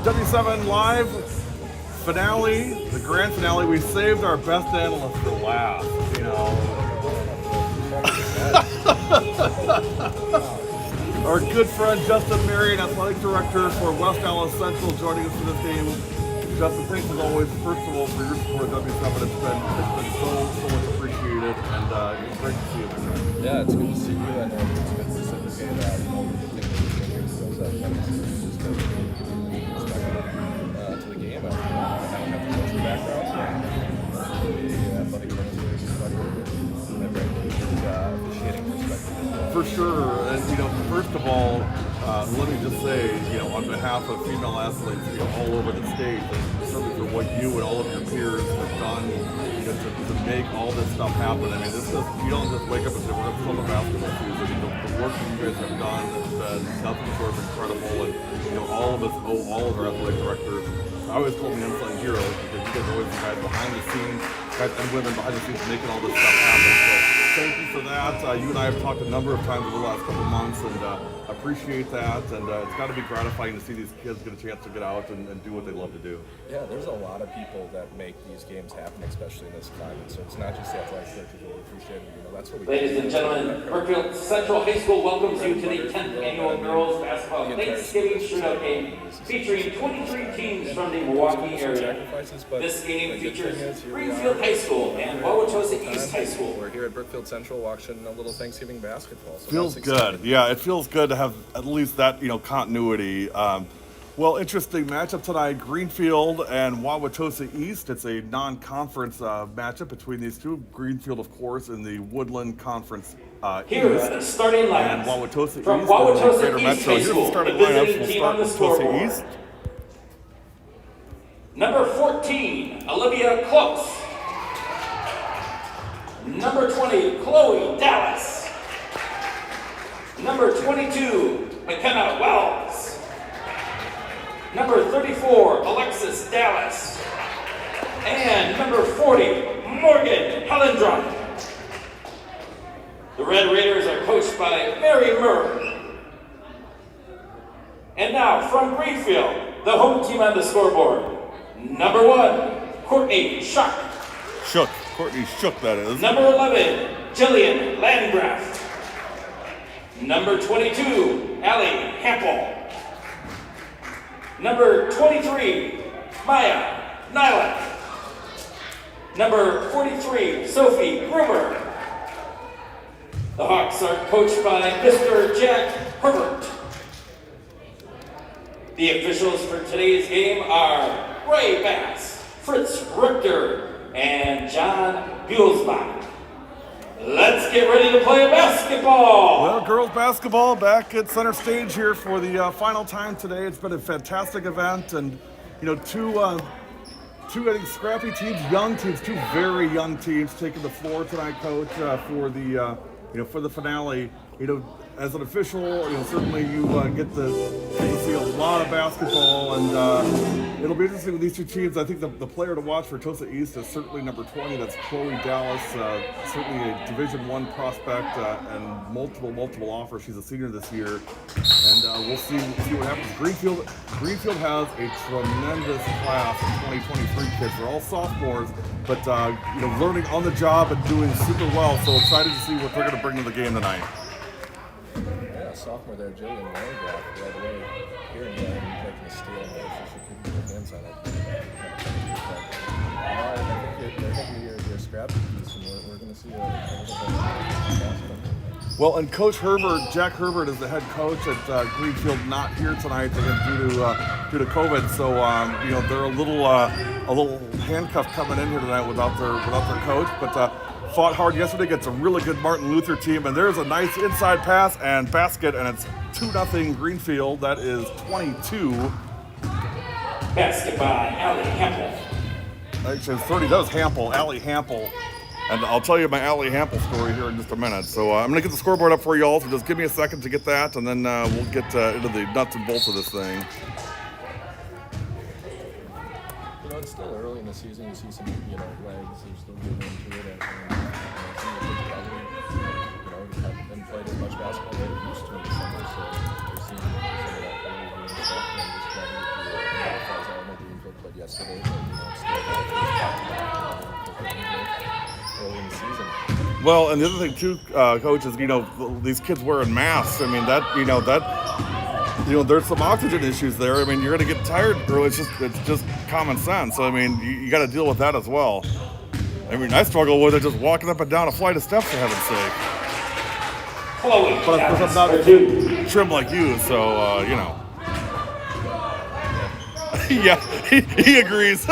W7 Live finale, the grand finale. We saved our best analyst for last, you know. Our good friend Justin Marion, athletic director for West Dallas Central, joining us for this game. Justin, thanks as always, first of all, for your support of W7. It's been so much appreciated, and it's great to see you. Yeah, it's good to see you, and it's good to reciprocate that. You know, the things that to the game. I don't have the coaching background, so the athletic administration officiating perspective. For sure, and you know, first of all, let me just say, you know, on behalf of female athletes, you know, all over the state, and certainly for what you and all of your peers have done, you know, to make all this stuff happen. I mean, this is, you don't just wake up and say we're going to film a basketball season. The work that you guys have done has been nothing short of incredible, and you know, all of us owe all of our athletic directors. I always call them the unsung heroes because you guys are always the guys behind the scenes, guys and women behind the scenes making all this stuff happen. So thank you for that. You and I have talked a number of times over the last couple of months, and appreciate that. And it's got to be gratifying to see these kids get a chance to get out and do what they love to do. Yeah, there's a lot of people that make these games happen, especially in this climate. So it's not just the athletic directors that we appreciate it. You know, that's what we Ladies and gentlemen, Brookfield Central High School welcomes you to the 10th annual Girls Basketball Thanksgiving Shootout game, featuring 23 teams from the Milwaukee area. This game features Greenfield High School and Wauwatosa East High School. We're here at Brookfield Central watching a little Thanksgiving basketball. So feels good. Yeah, it feels good to have at least that, you know, continuity. Well, interesting matchup tonight, Greenfield and Wauwatosa East. It's a non-conference matchup between these two. Greenfield, of course, in the Woodland Conference Here East. are the starting lineups. And Wauwatosa From East, Wauwatosa Greater East Metro. High Here's the School, starting the lineups. visiting We'll team start on the with scoreboard. Wauwatosa East. Number 14, Olivia Close. Number 20, Chloe Dallas. Number 22, McKenna Wells. Number 34, Alexis Dallas. And number 40, Morgan Helendron. The Red Raiders are coached by Mary Murray. And now from Greenfield, the home team on the scoreboard. Number 1, Courtney Shuck. Courtney Shook, that is. Number 11, Jillian Landgraf. Number 22, Allie Hampel. Number 23, Maya Nyland. Number 43, Sophie Gruber. The Hawks are coached by Mr. Jack Herbert. The officials for today's game are Ray Bass, Fritz Richter, and John Buelsbach. Let's get ready to play basketball. Well, girls basketball back at center stage here for the final time today. It's been a fantastic event, and you know, two I think scrappy teams, young teams, two very young teams taking the floor tonight, Coach, for the for the finale. You know, as an official, you know, certainly you get to see a lot of basketball, and it'll be interesting with these two teams. I think the player to watch for Tosa East is certainly number 20. That's Chloe Dallas, certainly a Division I prospect and multiple offers. She's a senior this year, and we'll see what happens. Greenfield has a tremendous class of 2023 kids. They're all sophomores, but you know, learning on the job and doing super well. So excited to see what they're going to bring to the game tonight. Yeah, sophomore there, Jillian Landgraf, right away here and making a steal, and she couldn't get her hands on it. I think you're scrappy piece, and we're going to see a basketball. Well, and Coach Herbert, Jack Herbert, is the head coach at Greenfield, not here tonight due to COVID. So you know, they're a little handcuffed coming in here tonight without their coach, but. Fought hard yesterday against a really good Martin Luther team, and there's a nice inside pass and basket, and it's 2-0 Greenfield. That is 22. Basket by Allie Hampel. Actually, it's 30. That was Hampel, Allie Hampel. And I'll tell you my Allie Hampel story here in just a minute. So I'm going to get the scoreboard up for you all, so just give me a second to get that, and then we'll get into the nuts and bolts of this thing. You know, it's still early in the season. You see some, legs. They're still getting into it. And some of the kids probably, haven't played as much basketball as they used to in the summer. So they're seeing some of that early game stuff and just trying to get Well, and the other thing too, Coach, is these kids wearing masks. I mean there's some oxygen issues there. I mean, you're going to get tired early. It's just common sense. I mean, you got to deal with that as well. I mean, I struggle with it just walking up and down a flight of steps, for heaven's sake. But of course, I'm not trim like you, so yeah, he agrees.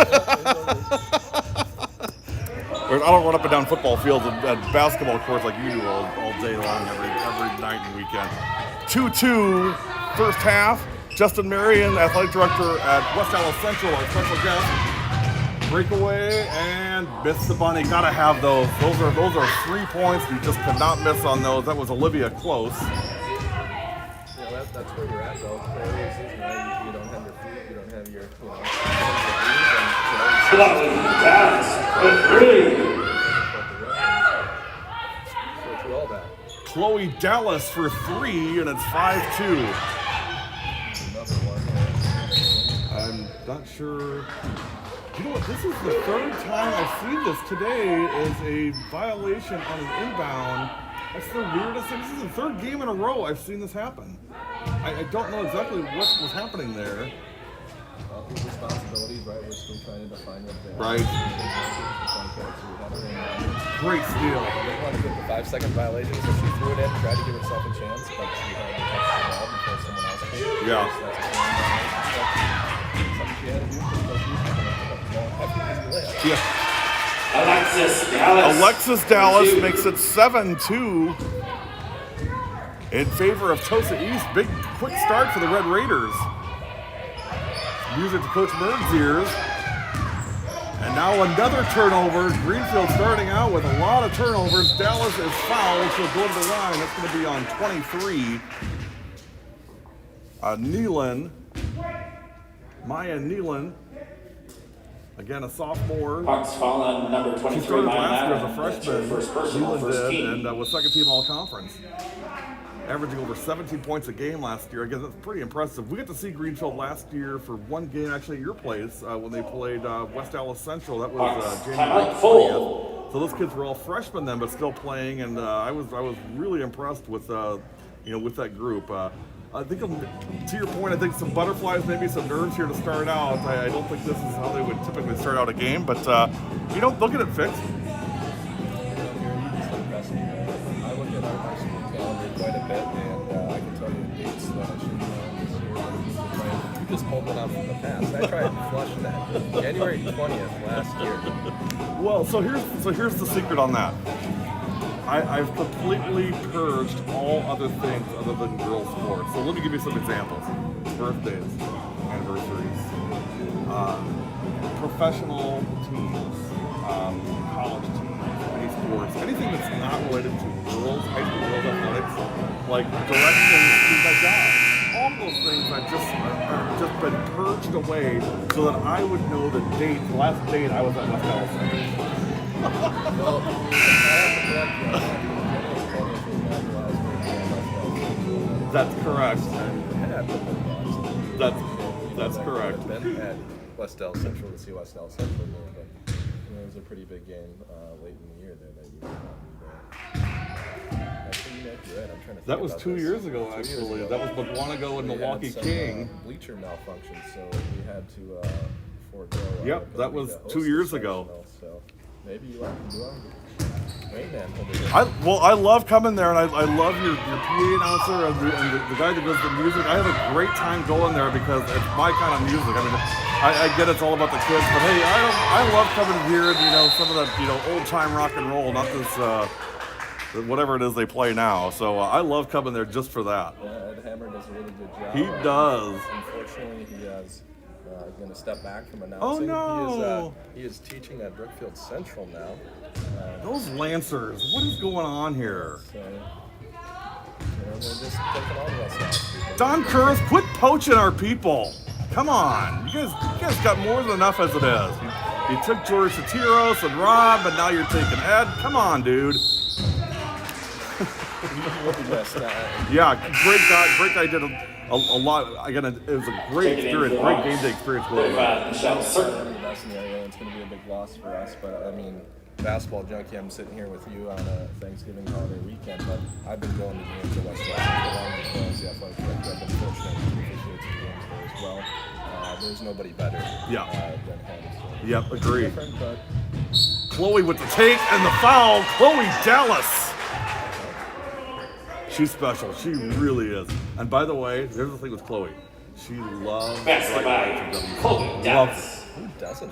I don't run up and down football fields and basketball courts like you do all day long, every night and weekend. 2-2, first half. Justin Marion, athletic director at West Dallas Central, our special guest. Breakaway and missed the bunny. Gotta have those. Those are 3 points. You just could not miss on those. That was Olivia close. Yeah, that's where you're at though. You don't have your feet. You don't have your Chloe Dallas for 3, and it's 5-2. I'm not sure. You know what? This is the third time I've seen this today is a violation on an inbound. That's the weirdest thing. This is the third game in a row I've seen this happen. I don't know exactly what was happening there. Responsibilities, right? We're still trying to define what they are. Right. Great steal. They want to give the 5-second violation, so she threw it in, tried to give herself a chance, but she had to touch the ball before someone else did. Yeah. So that's something she had to do. Yeah. Alexis Dallas makes it 7-2 in favor of Tosa East. Big, quick start for the Red Raiders. Music to Coach Merg's ears. And now another turnover. Greenfield starting out with a lot of turnovers. Dallas is fouled. She'll go to the line. That's going to be on 23. Maya Nealon. Again, a sophomore. Hawks foul on number 23. She started last year as a freshman. First personal, Nealon first did, team. and was second team all-conference. Averaging over 17 points a game last year. Again, that's pretty impressive. We got to see Greenfield last year for one game, actually, at your place, when they played West Dallas Central. That was January 20th. So those kids were all freshmen then, but still playing, and I was really impressed with with that group. I think, to your point, I think some butterflies, maybe some nerves here to start out. I don't think this is how they would typically start out a game, but they'll get it fixed. I look at our high school calendar quite a bit, and I can tell you dates that I should know this year. You just pulled it out from the past. I tried to flush that. January 20th last year. Well, so here's the secret on that. I've completely purged all other things other than girls' sports. So let me give you some examples. Birthdays, anniversaries, professional teams, college teams, any sports, anything that's not related to girls, high school girls athletics, like directions to my job. All those things I've just been purged away so that I would know the last date I was at West Dallas Central. That's correct. That's correct. I've been at West Dallas Central to see West Dallas Central game, but it was a pretty big game late in the year there that you were Actually, you're right. I'm trying to think that was about 2 this. years ago, 2 years actually. ago. That was McWanago and We Milwaukee had some, King. Bleacher malfunction, so we had to forego. Yep, that was 2 years ago. So maybe you like to do Rain Man over there. I love coming there, and I love your PA announcer and the guy that does the music. I have a great time going there because it's my kind of music. I mean, I get it's all about the kids, but hey, I love coming here and some of that old time rock and roll, not this whatever it is they play now. So I love coming there just for that. Yeah, Ed Hammer does a really good job. He does. Unfortunately, he is going to step back from announcing. Oh no! He is teaching at Brookfield Central now. Those Lancers, what is going on here? So, they're just taking all of us out. Don Kurz, quit poaching our people. Come on, you guys got more than enough as it is. You took George Satiros and Rob, but now you're taking Ed. Come on, dude. Yeah, great guy did a lot. Again, it was a great experience, great game day experience. Michelle, certainly that's an area. It's going to be a big loss for us, but I mean, basketball junkie. I'm sitting here with you on a Thanksgiving holiday weekend, but I've been going to games at West Washington along with well as the athletic director. I've been fortunate to officiate some games there as well. There's nobody better than him. So Yep, agree. Different, but Chloe with the take and the foul. Chloe Dallas. She's special. She really is. And by the way, here's the thing with Chloe. She loves Basketball. Chloe Dallas. who doesn't?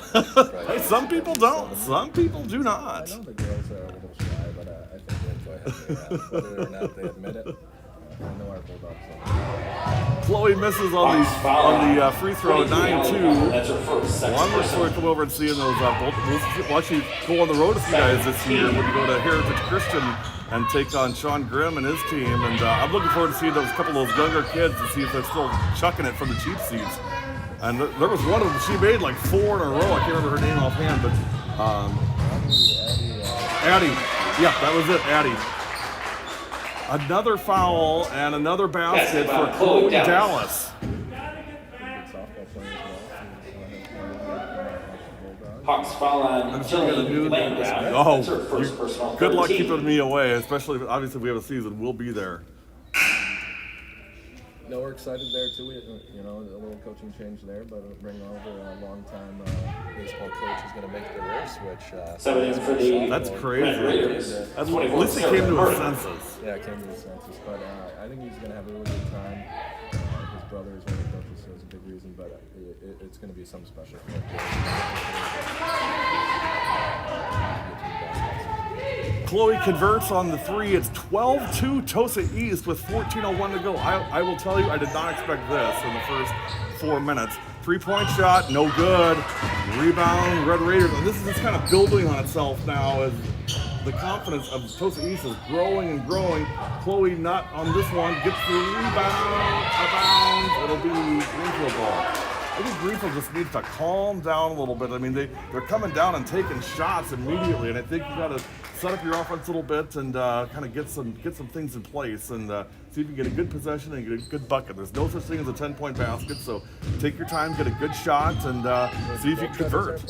Hey, some people don't. Some people do not. I know the girls are a little shy, but I think they enjoy having it. Whether or not they admit it, I know our Bulldogs. Chloe misses on the free throw, 9-2. That's her first. Well, I'm looking forward to come over and seeing those. We'll actually go on the road with you guys this year when you go to Heritage Christian and take on Sean Grimm and his team. And I'm looking forward to seeing those couple of those younger kids and see if they're still chucking it from the cheap seats. And there was one of them, she made like 4 in a row. I can't remember her name offhand, but Addie. Yeah, that was it, Addie. Another foul and another basket for Chloe Dallas. Hawks foul on Jillian Landgraf. Oh, That's her first personal. good luck 13. keeping me away, especially obviously if we have a season. We'll be there. No, we're excited there too. A little coaching change there, but bringing over a long-time baseball coach is going to make the career switch. 7 in for the That's crazy. Red Raiders. At least he came to his senses. Yeah, it came to his senses, but I think he's going to have a really good time. His brother is one of the coaches, so it's a big reason, but it's going to be something special for him. Chloe converts on the 3. It's 12-2 Tosa East with 14:01 to go. I will tell you, I did not expect this in the first 4 minutes. 3-point shot, no good. Rebound, Red Raiders. And this is just kind of building on itself now as the confidence of Tosa East is growing and growing. Chloe not on this one, gets the rebound, out of bounds. It'll be Greenfield ball. I think Greenfield just needs to calm down a little bit. I mean, they're coming down and taking shots immediately, and I think you got to set up your offense a little bit and kind of get some things in place and see if you can get a good possession and get a good bucket. There's no such thing as a 10-point basket, so take your time, get a good shot, and see if you can convert.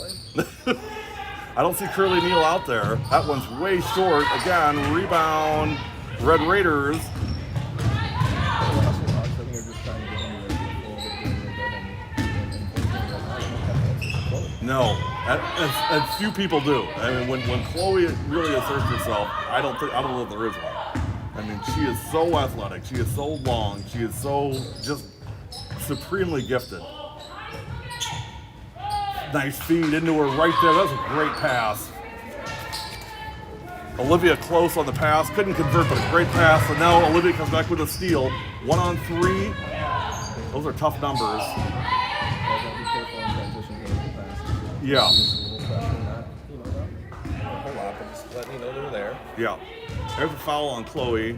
I don't see Curly Neal out there. That one's way short. Again, rebound, Red Raiders. No, as few people do. I mean, when Chloe really asserts herself, I don't know if there is one. I mean, she is so athletic. She is so long. She is so just supremely gifted. Nice feed into her right there. That was a great pass. Olivia close on the pass. Couldn't convert, but a great pass. And now Olivia comes back with a steal. 1 on 3. Those are tough numbers. Yeah. A whole lot, but just letting you know they're there. Yeah. There's a foul on Chloe.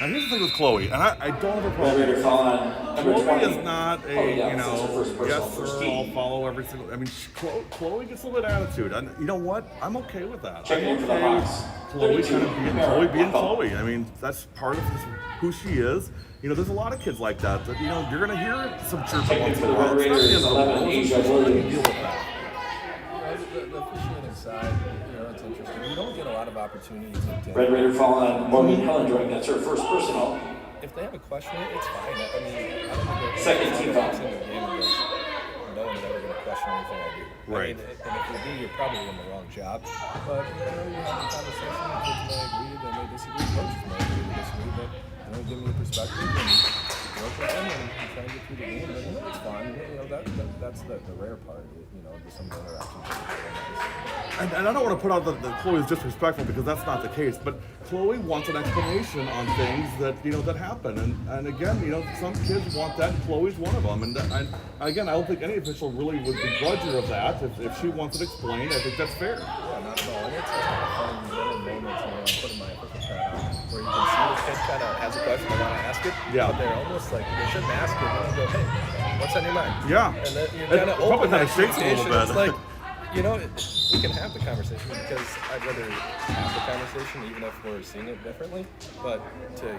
Now here's the thing with Chloe, and I don't have a problem. Chloe is not a, yes sir, I'll follow every single. I mean, Chloe gets a little bit of attitude, and you know what? I'm okay with that. I'm okay with Chloe being Chloe. I mean, that's part of who she is. You know, there's a lot of kids like that you're going to hear some chirping once in a while. It's not the end of the world. How do you deal with that? The officiating side, it's interesting. You don't get a lot of opportunities. Red Raider fall on Maureen Hellendring. That's her first personal. If they have a question, it's fine. I mean, I don't think second team foul. In the game and goes, no one's ever going to question anything I do. Right. I mean, and if you do, you're probably in the wrong job. But you have a conversation. Kids may agree, they may disagree. Coaches may agree, they disagree. But give me a perspective and work with them and try and get through the game. And it's fun. That's the rare part. Some of the interactions. And I don't want to put out that Chloe is disrespectful because that's not the case. But Chloe wants an explanation on things that that happen. And again, some kids want that. And Chloe's one of them. And again, I don't think any official really would begrudge her of that. If she wants it explained, I think that's fair. Yeah, not at all. And it's kind of fun moments. I'm putting my official hat on where you can see the kid kind of has a question, they want to ask it. Yeah. But they're almost like they shouldn't ask it. They go, hey, what's on your mind? Yeah. And then you're kind of open that shakes a little bit. It's like, we can have the conversation because I'd rather have the conversation even if we're seeing it differently. But to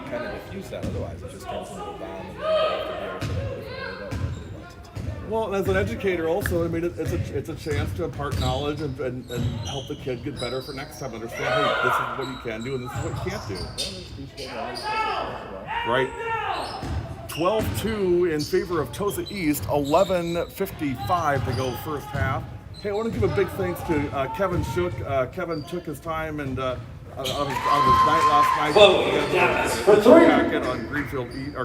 kind of diffuse that, otherwise it just turns into a bomb and then you have to deal with it that nobody wants it to be that way. Well, as an educator also, I mean, it's a chance to impart knowledge and help the kid get better for next time. Understand, hey, this is what you can do and this is what you can't do. Right. 12-2 in favor of Tosa East, 11:55 to go first half. Hey, I want to give a big thanks to Kevin Shook. Kevin took his time and out of his night last night for three. Packet on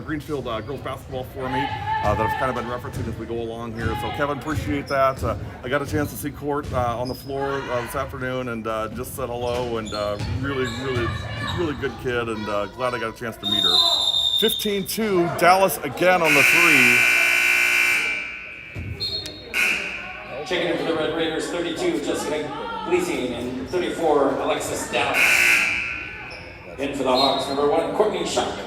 Greenfield girls basketball for me that I've kind of been referencing as we go along here. So Kevin, appreciate that. I got a chance to see Court on the floor this afternoon and just said hello and really good kid and glad I got a chance to meet her. 15-2, Dallas again on the three. Checking in for the Red Raiders, 32, Jessica Gleasing, and 34, Alexis Dallas. In for the Hawks, number 1, Courtney Shock.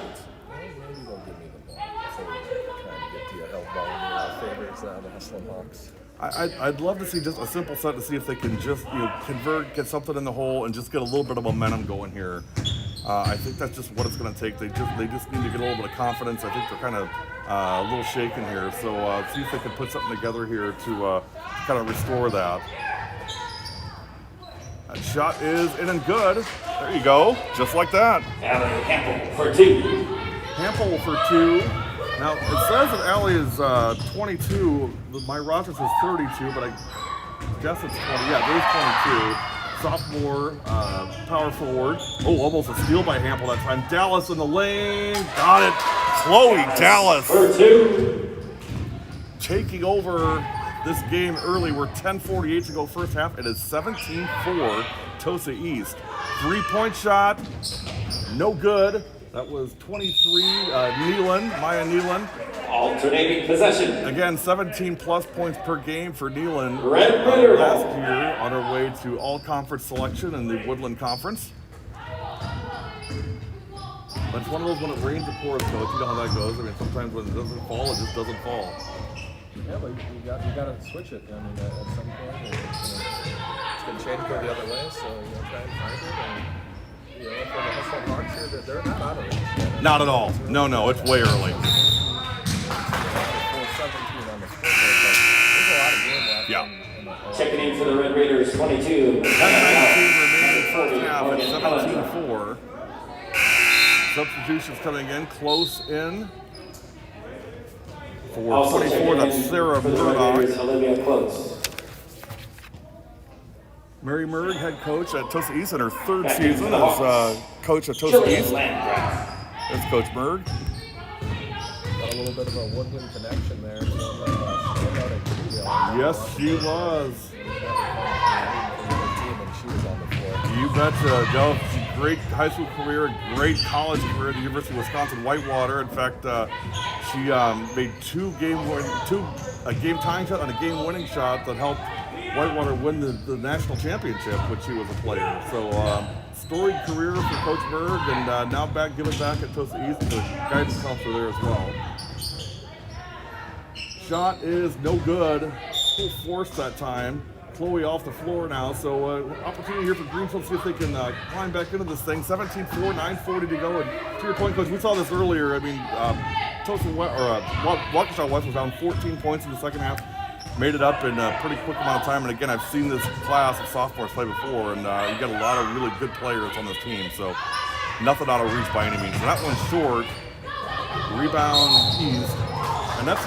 Maybe they'll give me the ball. So we're trying to get to a help ball in our favorites now, the Hustling Hawks. I'd love to see just a simple set to see if they can just convert, get something in the hole, and just get a little bit of momentum going here. I think that's just what it's going to take. They just need to get a little bit of confidence. I think they're kind of a little shaken here. So see if they can put something together here to kind of restore that. That shot is in and good. There you go, just like that. Allie Hampel for 2. Hampel for 2. Now it says that Allie is 22. My roster says 32, but I guess it's 20. Yeah, there's 22. Sophomore, power forward. Oh, almost a steal by Hampel that time. Dallas in the lane. Got it. Chloe Dallas. For 2. Taking over this game early. We're 10:48 to go first half. It is 17-4 Tosa East. 3-point shot. No good. That was 23, Maya Nealon. Alternating possession. Again, 17 plus points per game for Nealon Red Raider last year on her way to all-conference selection in the Woodland Conference. But it's one of those when it rains, it pours, coach. You know how that goes. I mean, sometimes when it doesn't fall, it just doesn't fall. Yeah, but you got to switch it. I mean, at some point, it's going to change go the other way, so try and find it. And, for the Hustling Hawks here, they're not out of it. Not at all. No, it's way early. 4-17 on the scoreboard, but there's a lot of game left. Yeah. Checking in for the Red Raiders, 22. 10-19 remaining first half at 17-4. Substitutions coming in, close in. For 24, that's Sarah Murdoch. Olivia Close. Mary Murg, head coach at Tosa East in her third season as coach at Tosa East. That's Coach Murg. Got a little bit of a Woodland connection there. Yes, she was. You betcha. Del, great high school career, great college career at the University of Wisconsin Whitewater. In fact, she made a game tying shot and a game winning shot that helped Whitewater win the national championship when she was a player. So storied career for Coach Berg, and now giving back at Tosa East, the guidance counselor there as well. Shot is no good. Full force that time. Chloe off the floor now, so opportunity here for Greenfield to see if they can climb back into this thing. 17-4, 9:40 to go. And to your point, Coach, we saw this earlier. I mean, Waukesha West was down 14 points in the second half. Made it up in a pretty quick amount of time. And again, I've seen this class of sophomores play before, and you got a lot of really good players on this team. So nothing out of reach by any means. And that one's short. Rebound East. And that's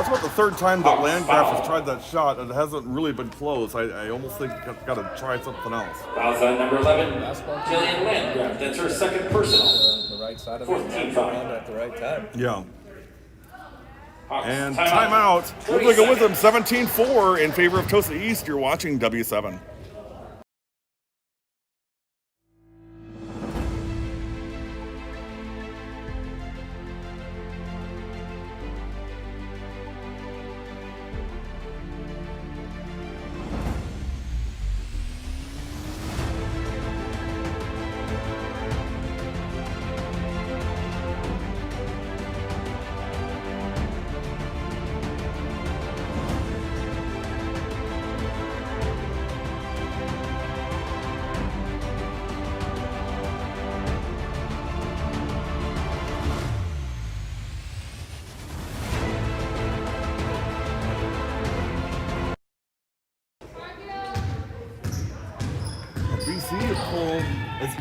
about the third time that Landgraf has tried that shot, and it hasn't really been close. I almost think you've got to try something else. Fouls on number 11, Jillian Landgraf. That's her second personal. The right side of 14 foul. at the right time. Yeah. Hawks, And timeout. We'll take it with them. 17-4 in favor of Tosa East. You're watching W7.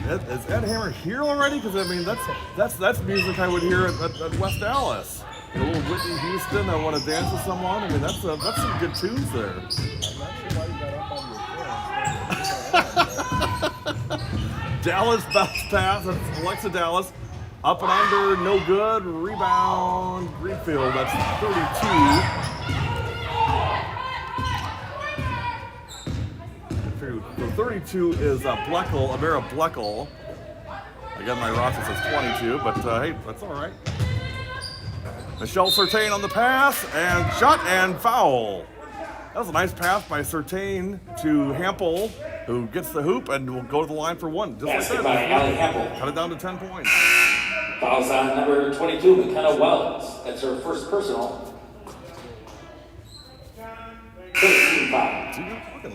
Is Ed Hammer here already? Because I mean, that's music I would hear at West Dallas. A little Whitney Houston. I want to dance with someone. I mean, that's some good tunes there. I'm not sure why you got up on your phone. Dallas bounce pass. That's Alexa Dallas. Up and under, no good. Rebound, Greenfield. That's 32. So 32 is Bleckel, Amara Bleckel. Again, my roster says 22, but hey, that's all right. Michelle Surtain on the pass, and shot and foul. That was a nice pass by Surtain to Hampel, who gets the hoop and will go to the line for one. Just Basket like that. by Allie Hampel. Cut it down to 10 points. Fouls on number 22, McKenna Wells. That's her first personal. 13 foul.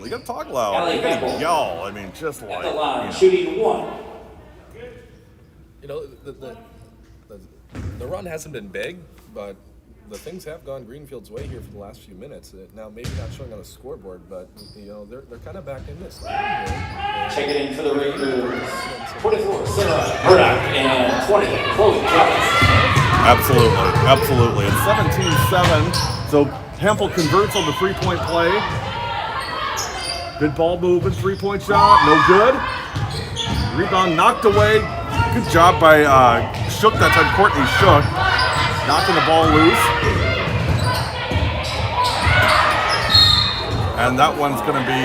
You gotta talk loud. Allie You gotta Hampel. yell. I mean, just At like. the line, You know. shooting 1. You know, the run hasn't been big, but the things have gone Greenfield's way here for the last few minutes. Now, maybe not showing on the scoreboard, but you know they're kind of back in this. Check it in for the Rangers. 24, Sarah Burdock, and 20, Chloe Jones. Absolutely. It's 17-7. So Hampel converts on the three-point play. Good ball movement, three-point shot, no good. Rebound knocked away. Good job by Shook that time, Courtney Shook. Knocking the ball loose. And that one's going to be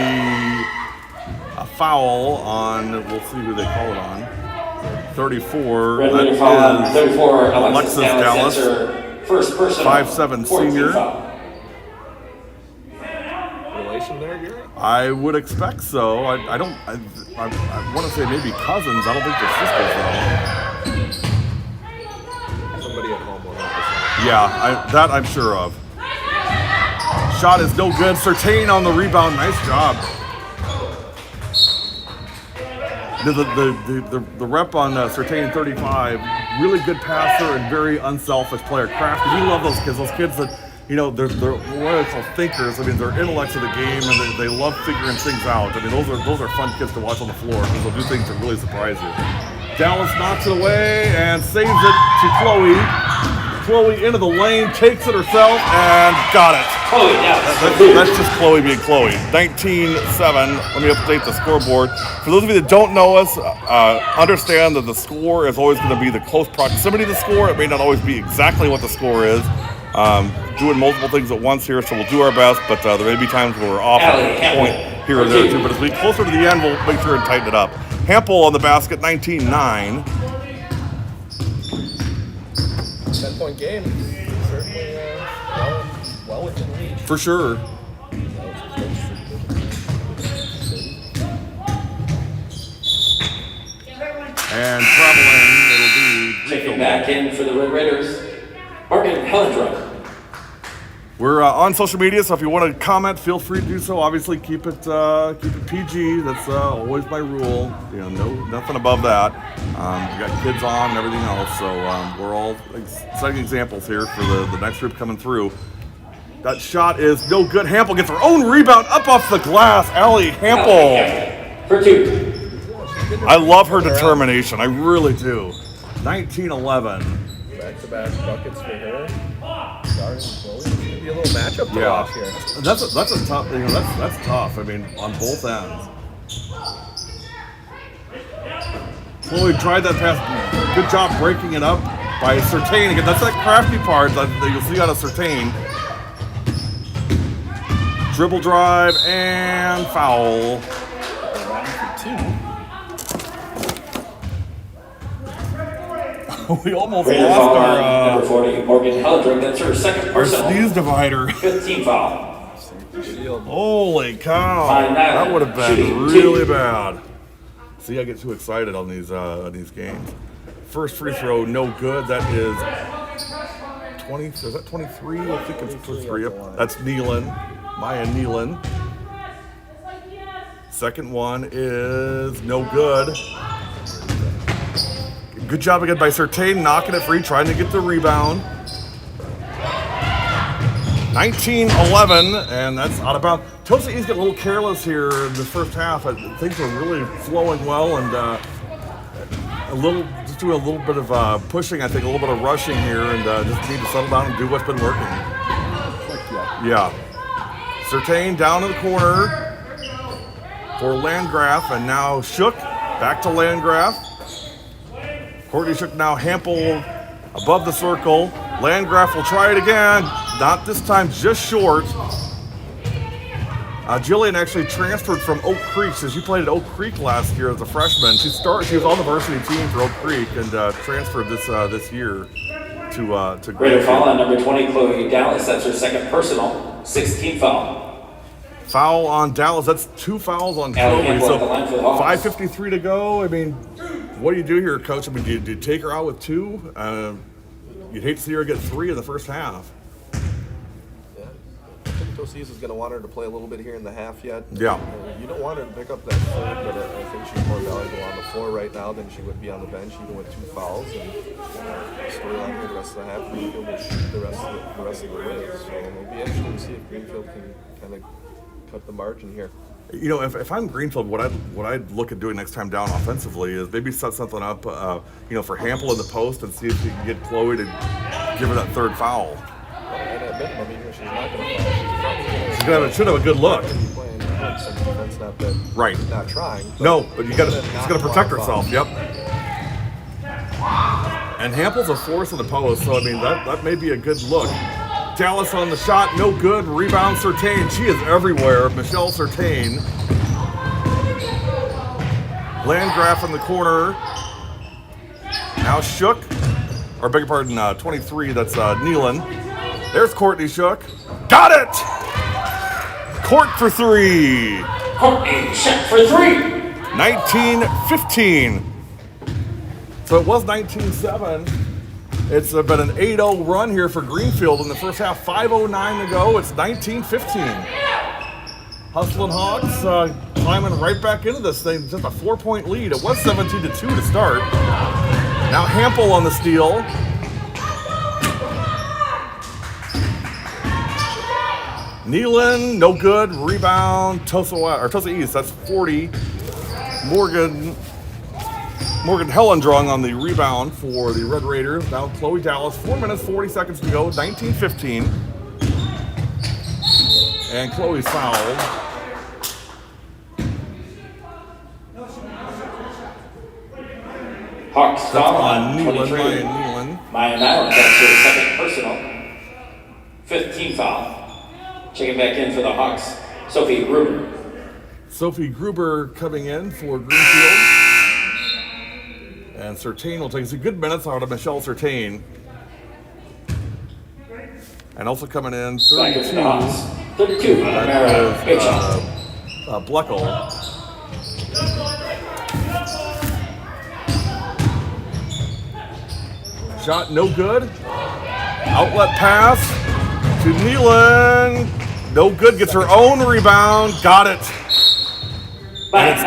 a foul on, we'll see who they call it on. 34. Red That Ranger foul on is 34, Alexis Dallas. That's her first personal. 5'7" 14 senior. foul. Relation there, Gary? I would expect so. I want to say maybe cousins. I don't think they're sisters though. Somebody at home will help us. Yeah, that I'm sure of. Shot is no good. Surtain on the rebound. Nice job. The rep on Surtain 35, really good passer and very unselfish player. Crafty. We love those kids. Those kids that, you know, they're what I call thinkers. I mean, they're intellects of the game, and they love figuring things out. I mean, those are fun kids to watch on the floor because they'll do things that really surprise you. Dallas knocks it away and saves it to Chloe. Chloe into the lane, takes it herself, and got it. Chloe, yeah. That's just Chloe being Chloe. 19-7. Let me update the scoreboard. For those of you that don't know us, understand that the score is always going to be the close proximity to the score. It may not always be exactly what the score is. Doing multiple things at once here, so we'll do our best, but there may be times where we're off a point here or there too. But as we get closer to the end, we'll make sure and tighten it up. Hampel on the basket, 19-9. 10-point game. Certainly well within reach. For sure. And traveling, it'll be Checking back in for the Red Raiders. Morgan Helendruck. We're on social media, so if you want to comment, feel free to do so. Obviously, keep it PG. That's always my rule. You know, nothing above that. We got kids on and everything else, so we're all setting examples here for the next group coming through. That shot is no good. Hampel gets her own rebound up off the glass. Allie Hampel. For 2. I love her determination. I really do. 19-11. Back-to-back buckets for her. Sorry, Chloe. Maybe a little matchup to watch here. That's a tough. You know, that's tough. I mean, on both ends. Chloe tried that pass. Good job breaking it up by Surtain again. That's that crafty part that you'll see out of Surtain. Dribble drive and foul. We almost Raiders lost foul on our number 40, Morgan Helendruck. That's her second our personal. sneeze divider. 15 foul. Holy cow! Fine, That would have been shooting really 2. bad. See, I get too excited on these games. First free throw, no good. That is 20. Is that 23? I think it's 23. Yep. That's Nealon, Maya Nealon. Second one is no good. Good job again by Surtain, knocking it free, trying to get the rebound. 19-11, and that's out of bounds. Tulsa East got a little careless here in the first half. Things were really flowing well, and just doing a little bit of pushing, I think, a little bit of rushing here, and just need to settle down and do what's been working. Yeah. Certain down in the corner for Landgraf, and now Shook back to Landgraf. Courtney Shook now Hampel above the circle. Landgraf will try it again. Not this time, just short. Jillian actually transferred from Oak Creek. So she played at Oak Creek last year as a freshman. She was on the varsity team for Oak Creek and transferred this year to Greater foul on number 20, Chloe Dallas. That's her second personal. 16 foul. Foul on Dallas. That's 2 fouls on Chloe. So 5:53 to go. I mean, what do you do here, Coach? I mean, do you take her out with 2? You'd hate to see her get 3 in the first half. Tosis is going to want her to play a little bit here in the half yet. Yeah. You don't want her to pick up that third, but I think she's more valuable on the floor right now than she would be on the bench, even with 2 fouls. And storyline here the rest of the half, Greenfield will shoot the rest of the way. So it'll be interesting to see if Greenfield can kind of cut the margin here. You know, if I'm Greenfield, what I'd look at doing next time down offensively is maybe set something up, for Hampel in the post and see if you can get Chloe to give her that 3rd foul. And at minimum, even if she's not going to foul, should have a good look. Right. Not trying. No, but she's got to protect herself. Yep. And Hampel's a force in the post, so I mean that may be a good look. Dallas on the shot, no good. Rebound Certain. She is everywhere. Michelle Certain. Landgraf in the corner. Now Shook. Or beg your pardon, 23. That's Nealon. There's Courtney Shook. Got it! Court for 3. Courtney Shook for 3. 19-15. So it was 19-7. It's been an 8-0 run here for Greenfield in the first half. 5:09 to go. It's 19-15. Hustling Hawks climbing right back into this thing. Just a 4-point lead. It was 17-2 to start. Now Hampel on the steal. Nealon, no good. Rebound. Tosa East. That's 40. Morgan Hellendrung on the rebound for the Red Raiders. Now Chloe Dallas, 4 minutes, 40 seconds to go, 19-15. And Chloe's fouled. Hawks foul on Nealon, 23. Nealon. Maya Nyland, that's her second personal. 15 foul. Checking back in for the Hawks, Sophie Gruber. Sophie Gruber coming in for Greenfield. And Certain will take some good minutes out of Michelle Certain. And also coming in, 32. 32, Mara Bishop. Bleckel. Shot no good. Outlet pass to Nealon. No good. Gets her own rebound. Got it. And it's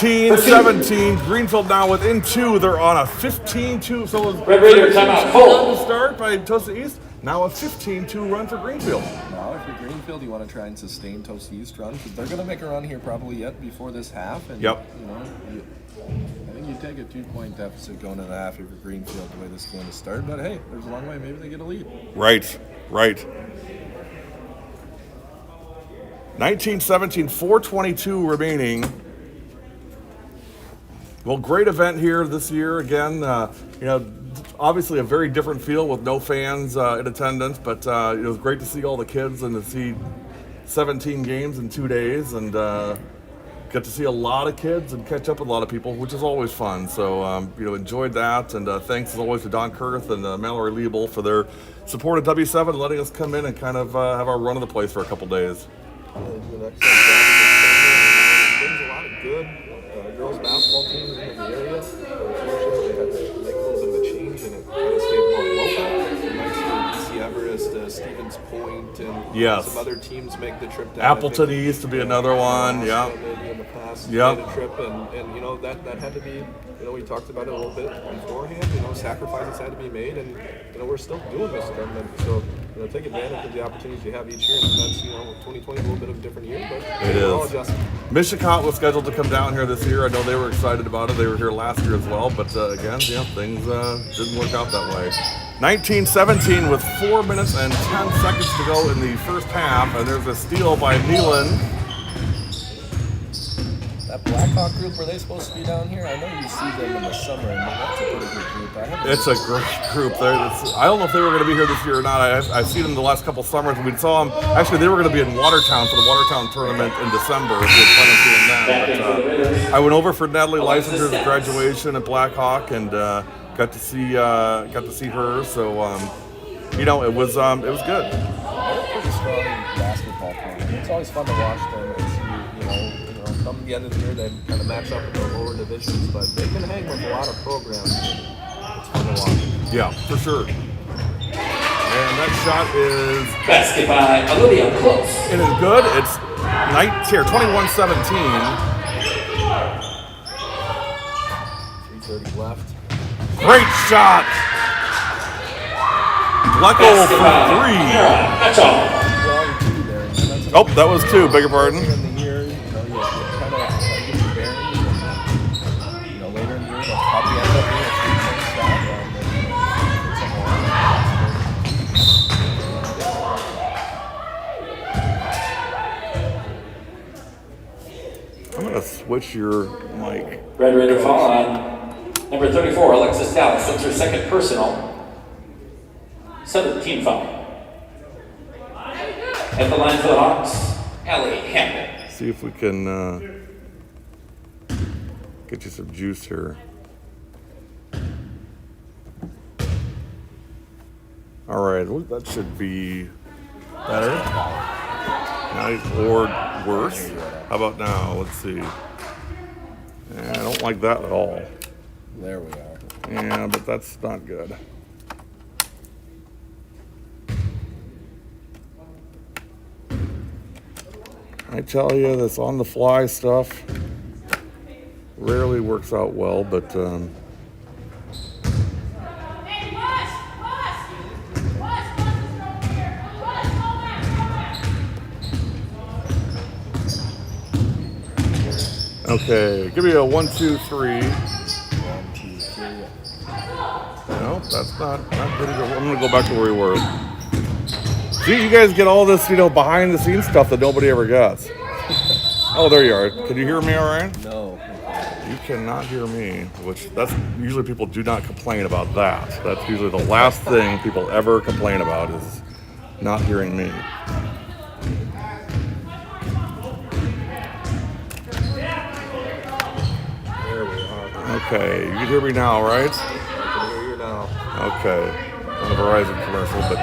19-17. Greenfield now within 2. They're on a 15-2. So Red Raider timeout full. Start by Tosa East. Now a 15-2 run for Greenfield. Now, if you're Greenfield, you want to try and sustain Tosa East run because they're going to make a run here probably yet before this half. And, yep. I think you take a 2-point deficit going into the half if you're Greenfield the way this game is started. But hey, there's a long way. Maybe they get a lead. Right. 19-17, 4:22 remaining. Well, great event here this year. Again, obviously a very different feel with no fans in attendance, but it was great to see all the kids and to see 17 games in 2 days and get to see a lot of kids and catch up with a lot of people, which is always fun. So, enjoyed that. And thanks as always to Don Kurth and Mallory Liebel for their support of W7 and letting us come in and kind of have our run of the place for a couple days. They do an excellent job. There's a lot of good girls basketball teams in the area. Unfortunately, they had to make a little bit of a change, and it kind of stayed more local. You might see DC Everest, Stevens Point, and some other teams make the trip down. Appleton East to be another one. Yeah. Maybe in the past, made a trip, and that had to be. We talked about it a little bit beforehand. Sacrifices had to be made, and we're still doing this tournament. So take advantage of the opportunities you have each year. And that's, 2020 a little bit of a different year, but It we're all is. adjusting. Mishicot was scheduled to come down here this year. I know they were excited about it. They were here last year as well, but again, things didn't work out that way. 19-17 with 4 minutes and 10 seconds to go in the first half, and there's a steal by Nealon. That Blackhawk group, are they supposed to be down here? I know you see them in the summer, and that's a pretty good group. It's a great group. I don't know if they were going to be here this year or not. I've seen them the last couple summers. We saw them. Actually, they were going to be in Watertown for the Watertown tournament in December. If we had planned on seeing them. But I went over for Natalie Leisinger's graduation at Blackhawk and got to see her. So it was good. They're a pretty strong basketball team. It's always fun to watch them and see, come the end of the year, they kind of match up in the lower divisions, but they can hang with a lot of programs. It's fun to watch. Yeah, for sure. And that shot is... Basket by Olivia Close. It is good. It's 21-17. 3:30 left. Great shot. Blecko for three. That's all. Oh, that was two. Beg your pardon. I'm going to switch your mic. Red ready to fall on number 34, Alexis Dallas. That's her second personal. 17 foul. At the line for the Hawks, Allie Hampton. See if we can get you some juice here. All right, well, that should be better. Nice or worse. How about now? Let's see. I don't like that at all. There we are. Yeah, but that's not good. I tell you, this on-the-fly stuff rarely works out well, but okay, give me a 1, 2, 3. 1, 2, 3. No, that's not pretty good. I'm gonna go back to where we were. See, you guys get all this, behind the scenes stuff that nobody ever gets. Oh, there you are. Can you hear me all right? No. You cannot hear me, which that's usually people do not complain about that. That's usually the last thing people ever complain about is not hearing me. There we are. Okay, you can hear me now, right? I can hear you now. Okay, on the Verizon commercial, but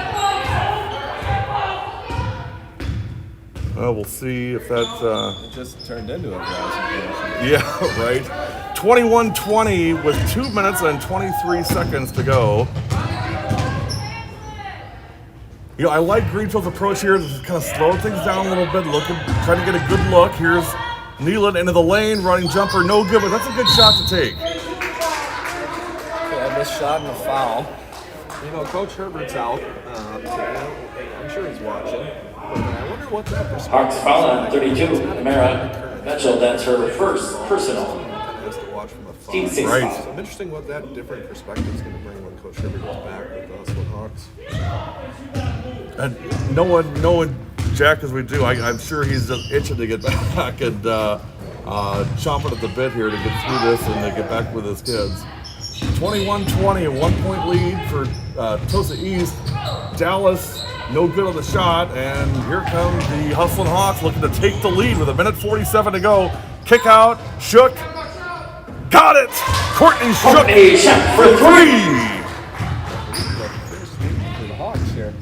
we'll see if that. It just turned into a Verizon. Yeah, right. 21-20 with 2 minutes and 23 seconds to go. I like Greenfield's approach here to kind of slow things down a little bit, trying to get a good look. Here's Nealon into the lane, running jumper, no good, but that's a good shot to take. Yeah, this shot and a foul. Coach Herbert's out. I'm sure he's watching. I wonder what that perspective. Hawks foul on 32, Mara Mitchell. That's her first personal. Has to watch from afar. Team 6 Right. foul. So I'm interesting what that different perspective is going to bring when Coach Herbert goes back with the Hustling Hawks. And knowing Jack as we do, I'm sure he's just itching to get back and chomping at the bit here to get through this and to get back with his kids. 21-20, a 1-point lead for Tosa East. Dallas, no good on the shot, and here comes the Hustling Hawks looking to take the lead with 1:47 to go. Kick out, Shook, got it! Courtney Shook for three! For the Hawks here.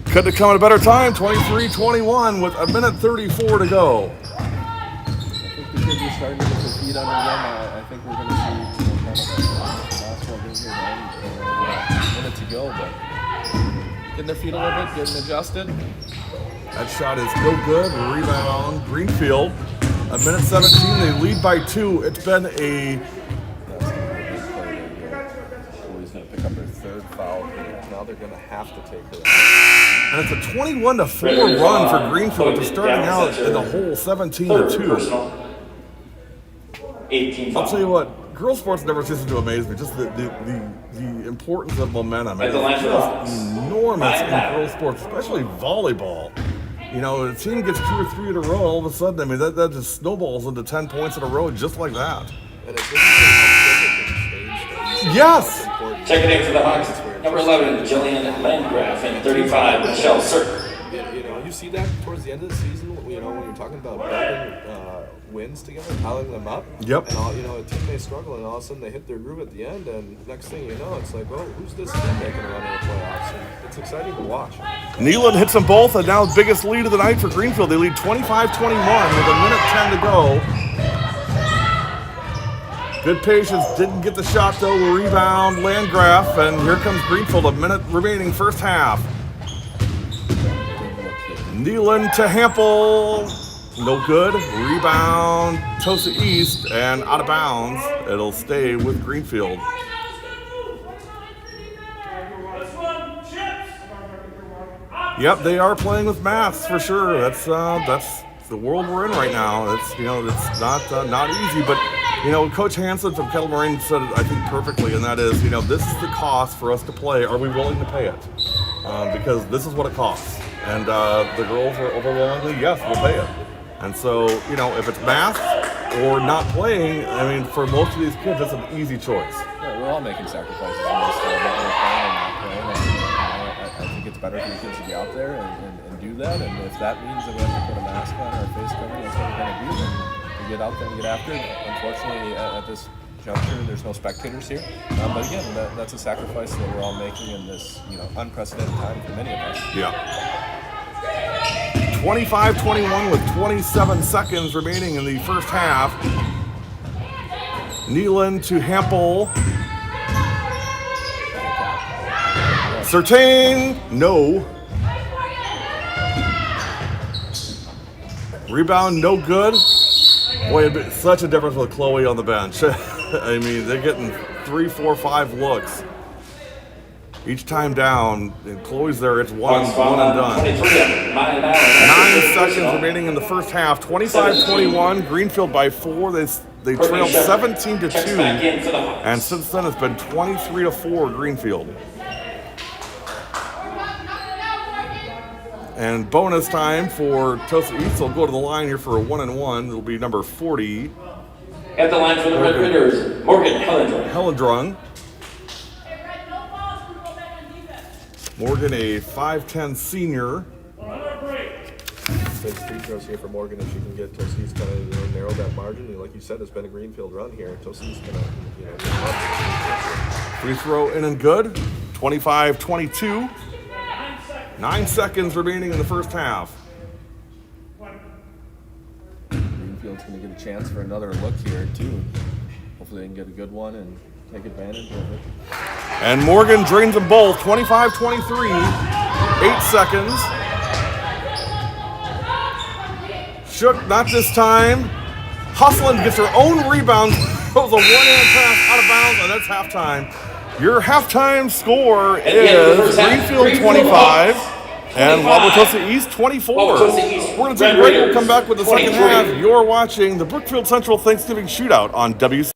Couldn't have come at a better time, 23-21 with 1:34 to go. I think the kids are starting to get their feet under them. I think we're going to see kind of a last one here a minute to go, but getting their feet a little bit, getting adjusted. That shot is no good. Rebound, Greenfield. 1:17, they lead by 2. It's been a... That's going to be a big play there. Boys going to pick up their third foul here. Now they're going to have to take her out. And it's a 21-4 Regulars run for on. Greenfield after starting Down out center. in the hole Third 17-2. personal. 18 I'll foul. tell you what, girls sports never ceases to amaze me. Just the importance of momentum. At the line It's for the Hawks. just enormous in girls sports, especially volleyball. You know, a team gets 2 or 3 in a row, all of a sudden, I mean, that just snowballs into 10 points in a row just like that. And it's just Yes! Checking in for the Hawks. Number 11, Jillian Landgraf, and 35, Michelle Cirque. You know, you see that towards the end of the season, you know, when you're talking about building wins together, piling them up. Yep. And all, you know, a team may struggle, and all of a sudden they hit their groove at the end, and next thing you know, it's like, well, who's this team making a run in the playoffs? And it's exciting to watch. Nealon hits them both, and now the biggest lead of the night for Greenfield. They lead 25-21 with a minute 10 to go. Good patience, didn't get the shot though. Rebound, Landgraf, and here comes Greenfield. A minute remaining, first half. Nealon to Hampel, no good. Rebound, Tosa East, and out of bounds. It'll stay with Greenfield. Yep, they are playing with maths for sure. That's the world we're in right now. It's it's not easy, but Coach Hansen from Kettle Moraine said it I think perfectly, and that is this is the cost for us to play. Are we willing to pay it? Because this is what it costs, and the girls are overwhelmingly yes, we'll pay it. And so if it's math or not playing, I mean for most of these kids that's an easy choice. Yeah, we're all making sacrifices in this game, whether we're playing or not playing. I think it's better for the kids to be out there and do that. And if that means that we have to put a mask on or a face covering, that's what we're going to do. Then we get out there and get after it. Unfortunately, at this juncture, there's no spectators here. But again, that's a sacrifice that we're all making in this unprecedented time for many of us. Yeah. 25-21 with 27 seconds remaining in the first half. Nealon to Hampel. Certain, no. Rebound, no good. Boy, it'd be such a difference with Chloe on the bench. I mean, they're getting 3, 4, 5 looks each time down. And Chloe's there, it's one and done. 9 seconds remaining in the first half. 25-21, Greenfield by 4. They trailed 17-2, and since then it's been 23-4 Greenfield. And bonus time for Tosa East. They'll go to the line here for a 1-and-1. It'll be number 40. At the line for the Red Raiders, Morgan Hellendrung. Morgan, a 5'10 senior. Six free throws here for Morgan if she can get Tosa East kind of narrow that margin. And like you said, it's been a Greenfield run here. Tosa East going to Free throw in and good. 25-22. 9 seconds remaining in the first half. Greenfield's going to get a chance for another look here too. Hopefully they can get a good one and take advantage of it. And Morgan drains them both. 25-23. 8 seconds. Shook, not this time. Hustling gets her own rebound. Throws a one-hand pass out of bounds, and that's halftime. Your halftime score is Greenfield 25 and Wauwatosa East 24. We're going to take a break. We'll come back with the second half. You're watching the Brookfield Central Thanksgiving Shootout on W7LIVE.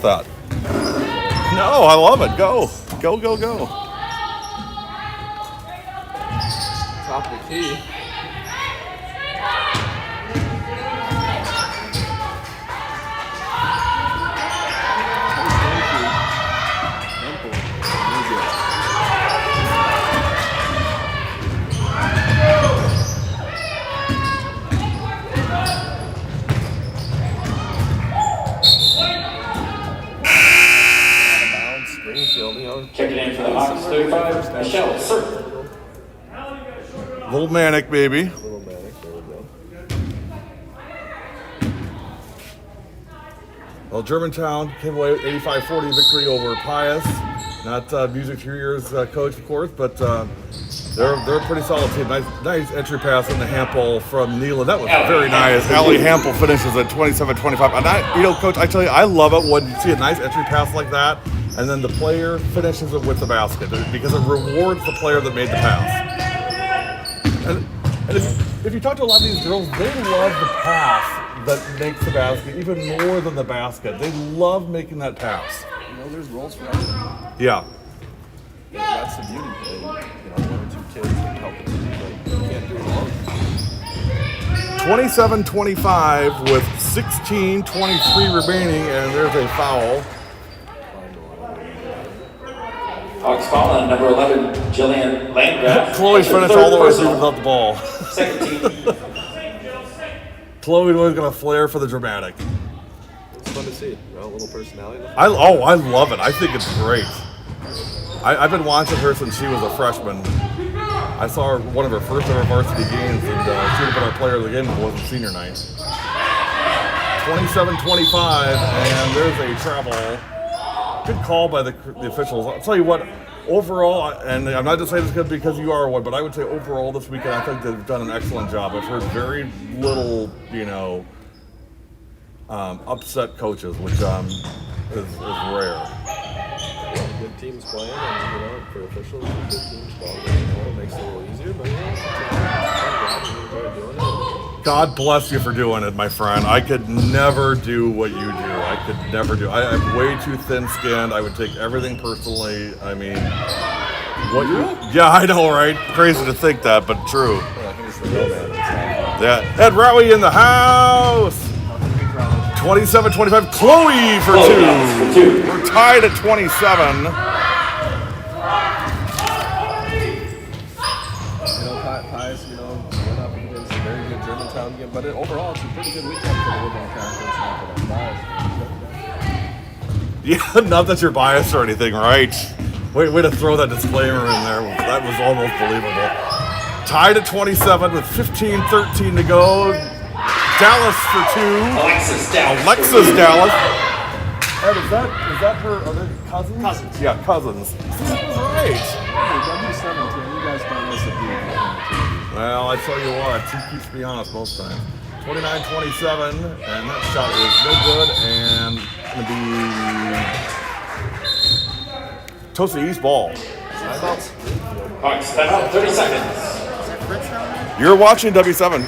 with that. No, I love it. Go. Go, go, go. Top of the key. Checking in for the Hawks, 35, Michelle, sir. Little Manic, baby. Little Manic, there we go. Well, Germantown came away with 85-40 victory over Pius. Not Music 2 years coach, of course, but they're a pretty solid team. Nice entry pass in the Hampel from Nealon. That was very nice. Allie Hampel finishes at 27-25. And Coach, I tell you, I love it when you see a nice entry pass like that, and then the player finishes it with the basket because it rewards the player that made the pass. And if you talk to a lot of these girls, they love the pass that makes the basket even more than the basket. They love making that pass. You know, there's roles for everything. Yeah. That's the beauty. One or two kids can help the team, but you can't do it all. 27-25 with 16:23 remaining, and there's a foul. Hawks foul on number 11, Jillian Landgraf. Chloe finished all the way through without the ball. Second team. Chloe was going to flare for the dramatic. It's fun to see. A little personality. I love it. I think it's great. I've been watching her since she was a freshman. I saw her one of her first ever varsity games, and she would have been our player of the game if it wasn't senior night. 27-25, and there's a travel. Good call by the officials. I'll tell you what, overall, and I'm not just saying this because you are one, but I would say overall this weekend, I think they've done an excellent job. I've heard very little, upset coaches, which is rare. Good teams playing, and for officials, good teams playing. It makes it a little easier, but God bless you for doing it, my friend. I could never do what you do. I could never do. I'm way too thin-skinned. I would take everything personally. I mean, what you? Yeah, I know, right? Crazy to think that, but true. I think it's the real man. Yeah, Ed Rowie in the house. 27-25. Chloe for two. We're tied at 27. Pius, went up against a very good Germantown game, but overall, it's a pretty good weekend for the Woodland Conference. Yeah, not that you're biased or anything, right? Way to throw that disclaimer in there. That was almost believable. Tied at 27 with 15-13 to go. Dallas for two. Alexis Dallas. Ed, is that her other cousin? Cousins. Yeah, cousins. Right. W7LIVE, you guys don't miss a beat. Well, I tell you what, he keeps me honest most times. 29-27, and that shot is no good, and going to be Tosa East ball. Hawks, timeout, 30 seconds. You're watching W7.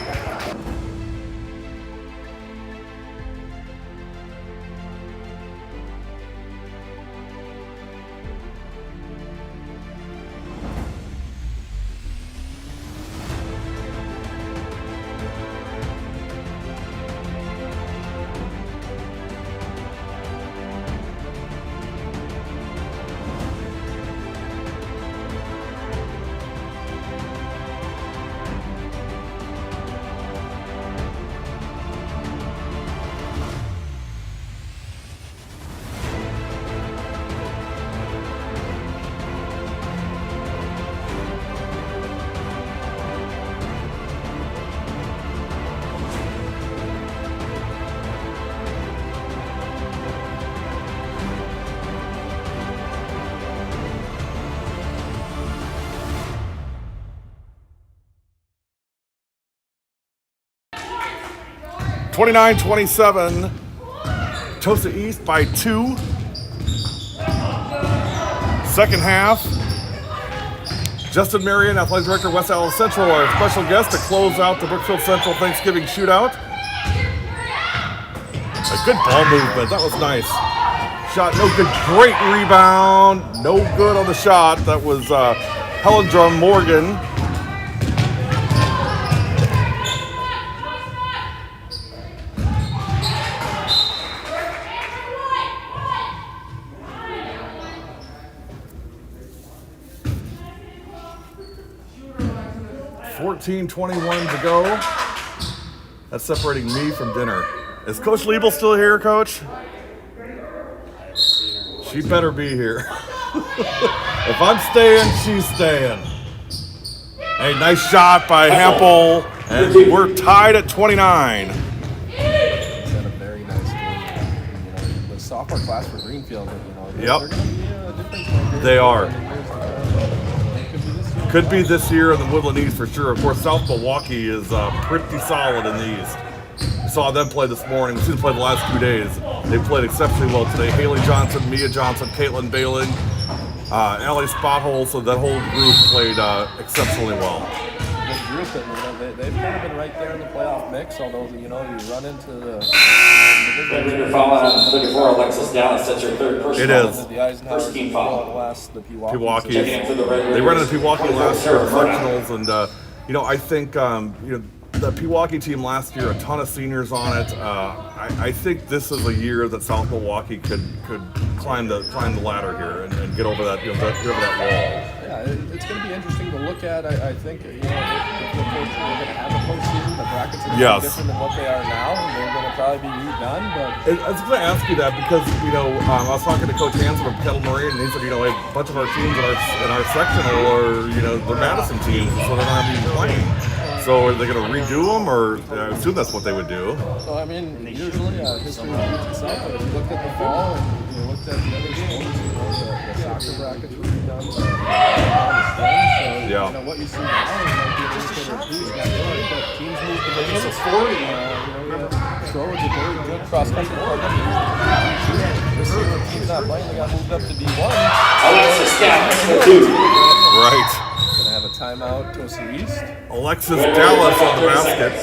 (29-27), Tosa East by 2. Second half, Justin Marion, Athletic Director, West Allis Central, our special guest to close out the Brookfield Central Thanksgiving Shootout. A good ball movement, that was nice. Shot no good. Great rebound. No good on the shot. That was Helendrum Morgan. $14:21 to go. That's separating me from dinner. Is Coach Liebel still here, Coach? She better be here. If I'm staying, she's staying. Hey, nice shot by Hampel, and we're tied at 29. It's been a very nice game. You know, the sophomore class for Greenfield, you know, they're going to be a difference maker. They are. Could be this year in the Woodland East for sure. Of course, South Milwaukee is pretty solid in the East. We saw them play this morning. We see them play the last 2 days. They played exceptionally well today. Haley Johnson, Mia Johnson, Caitlin Baling, Allie Spothole. So that whole group played exceptionally well. Good group, and you know, they've kind of been right there in the playoff mix. Although you know you run into the. Your foul on 34, Alexis Dallas. That's your third personal. It is. The Eisenhower First team foul. The Pewaukee. Checking in for the Red They ran into Raiders. Pewaukee last year at sectionals, and you know, I think you know, the Pewaukee team last year, a ton of seniors on it. I think this is a year that South Milwaukee could climb the ladder here and get over that, you know, get over that wall. Yeah, it's going to be interesting to look at. I think, you know, if we're going to have a postseason, the brackets are going to be different than what they are now, and they're going to probably be redone. But I was going to ask you that because, you know, I was talking to Coach Hansen from Kettle Marine, and he said, you know, a bunch of our teams in our sectional are, you know, they're Madison teams, so they're not even playing. So are they going to redo them, or I assume that's what they would do? So I mean, usually history repeats itself. But if you looked at the fall and you looked at the other sports, you know, the soccer brackets were done. So Yeah. you know what you see now is might be a little bit of boost that way, but teams move to the middle sport. You know, throw is a very good cross country program. This year, when teams not playing, they got moved up to D1. Alexis Dallas for 2. Right. Gonna have a timeout to the east. Alexis Dallas on the basket.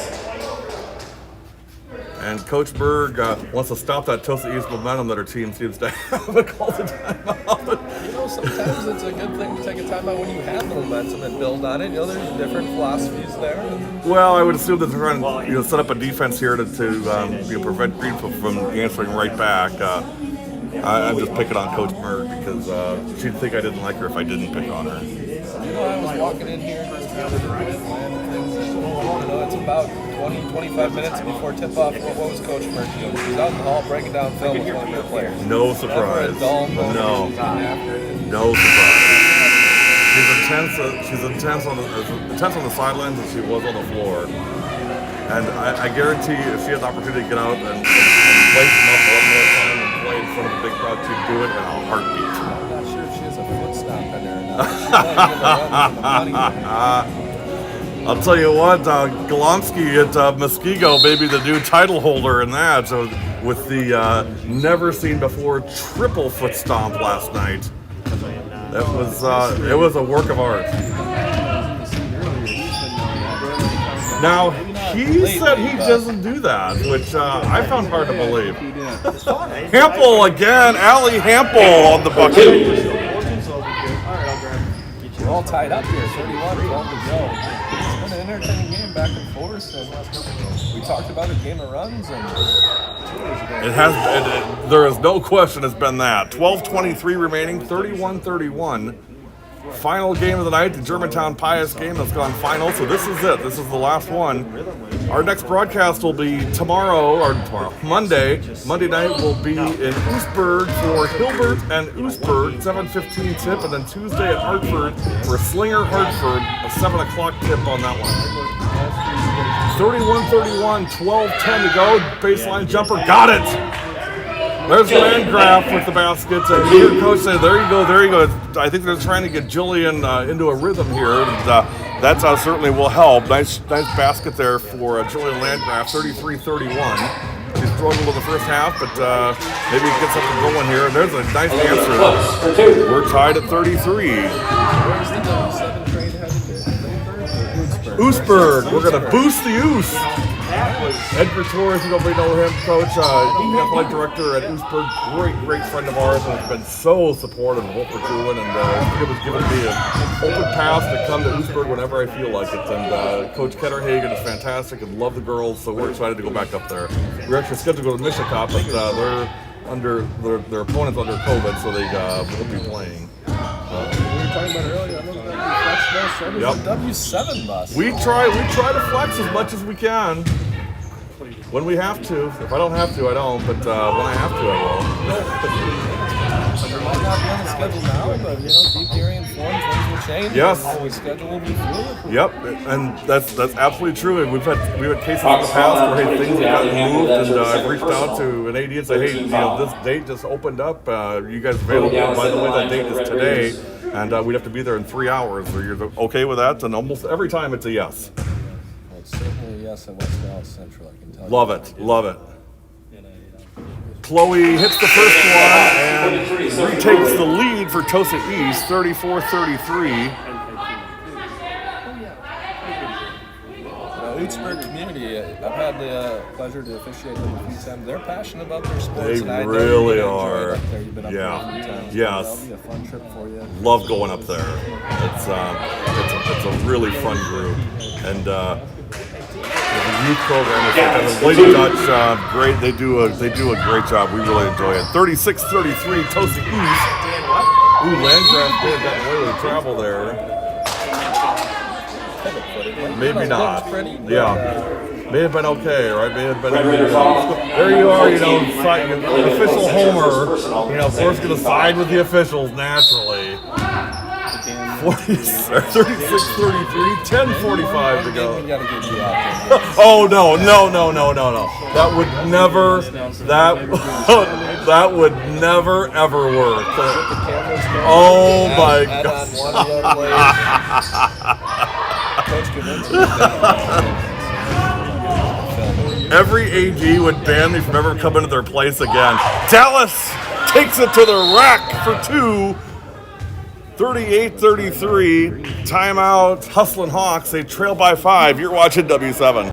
And Coach Berg wants to stop that Tosa East momentum that her team seems to have a call to timeout. You know, sometimes it's a good thing to take a timeout when you have the momentum and build on it. You know, there's different philosophies there. Well, I would assume that they're trying to, you know, set up a defense here to you know, prevent Greenfield from answering right back. I'm just picking on Coach Berg because she'd think I didn't like her if I didn't pick on her. You know, I was walking in here just the other day, and you know, it's about 20-25 minutes before tip-off. What was Coach Berg doing? She's out in the hall breaking down film with one of their players. No surprise. Never a dull moment. No surprise. She's intense on the sidelines as she was on the floor. And I guarantee if she had the opportunity to get out and play enough one more time and play in front of a big crowd, she'd do it in a heartbeat. I'm not sure if she has a foot stop in there or not. She might give a run for the money. I'll tell you what, Golomsky at Muskego may be the new title holder in that. So with the never seen before triple foot stomp last night, that was it was a work of art. Now he said he doesn't do that, which I found hard to believe. Hampel again, Allie Hampel on the bucket. We're all tied up here, 31, 12 to go. It's been an entertaining game, back and forth, and we talked about a game of runs, and it has. There is no question it's been that. 12:23 remaining, 31-31. Final game of the night, the Germantown Pius game that's gone final. So this is it. This is the last one. Our next broadcast will be Monday. Monday night will be in Oostburg for Hilbert and Oostburg, 7:15 tip, and then Tuesday at Hartford for Slinger Hartford, a 7 o'clock tip on that one. 31-31, 12:10 to go. Baseline jumper, got it. There's Landgraf with the basket. And your coach said, there you go. I think they're trying to get Jillian into a rhythm here. And, that certainly will help. Nice basket there for Jillian Landgraf, 33-31. She struggled in the first half, but maybe get something going here. There's a nice answer. We're tied at 33. where's the W7 trade headed to? Oostburg. We're going to boost the Oos. Edgar Torres, you probably know him, coach, athletic director at Oostburg, great friend of ours, and has been so supportive of what we're doing, and he was giving me an open pass to come to Oostburg whenever I feel like it. And Coach Ketterhagen is fantastic and love the girls, so we're excited to go back up there. We're actually scheduled to go to Michigan, but they're under their opponents under COVID, so they won't be playing. We were talking about earlier. Yep. W7 bus. We try to flex as much as we can. When we have to. If I don't have to, I don't. But when I have to, I will. It might not be on the schedule now, but keep hearing informed, things will change. Yes. The schedule will be fluid. Yep, and that's absolutely true. And we've had cases in the past where things have gotten moved, and I've reached out to an AD and said, hey, this date just opened up. You guys available? By the way, that date is today, and we'd have to be there in 3 hours. Are you okay with that? And almost every time it's a yes. Well, it's certainly a yes in West Dallas Central, I can tell you. Love it. Chloe hits the first one and retakes the lead for Tosa East, 34-33. Oostburg community, I've had the pleasure to officiate them a few times. They're passionate about their sports. They and I really enjoy are. it up there. You've been up there a few times. Yes. That'll be a fun trip for you. Love going up there. It's a really fun group, and the youth program is Lady Dutch. Great. They do a great job. We really enjoy it. 36-33, Tosa East. Ooh, Landgraf did got away with travel there. Maybe not. Yeah. May have been okay, right? May have been. There you are, official homer. Of course, going to side with the officials naturally. 36-33, 10:45 to go. Oh no! That would never. That would never ever work. Oh my God! Every AD would ban me from ever coming to their place again. Dallas takes it to the rack for two. 38-33. Timeout. Hustlin' Hawks. They trail by 5. You're watching W7.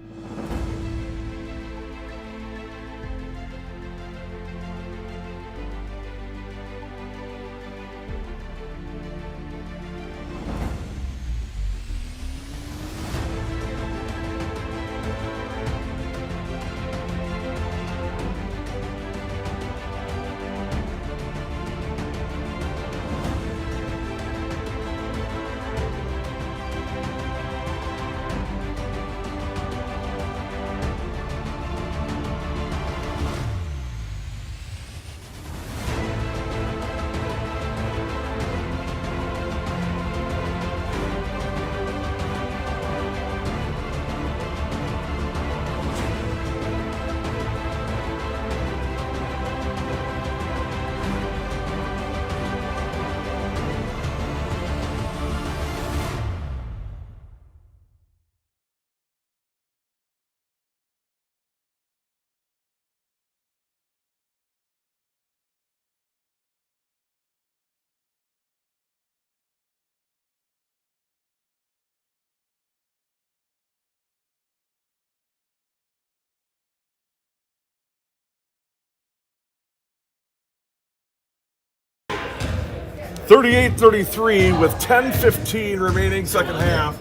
(38-33) with 10:15 remaining second half.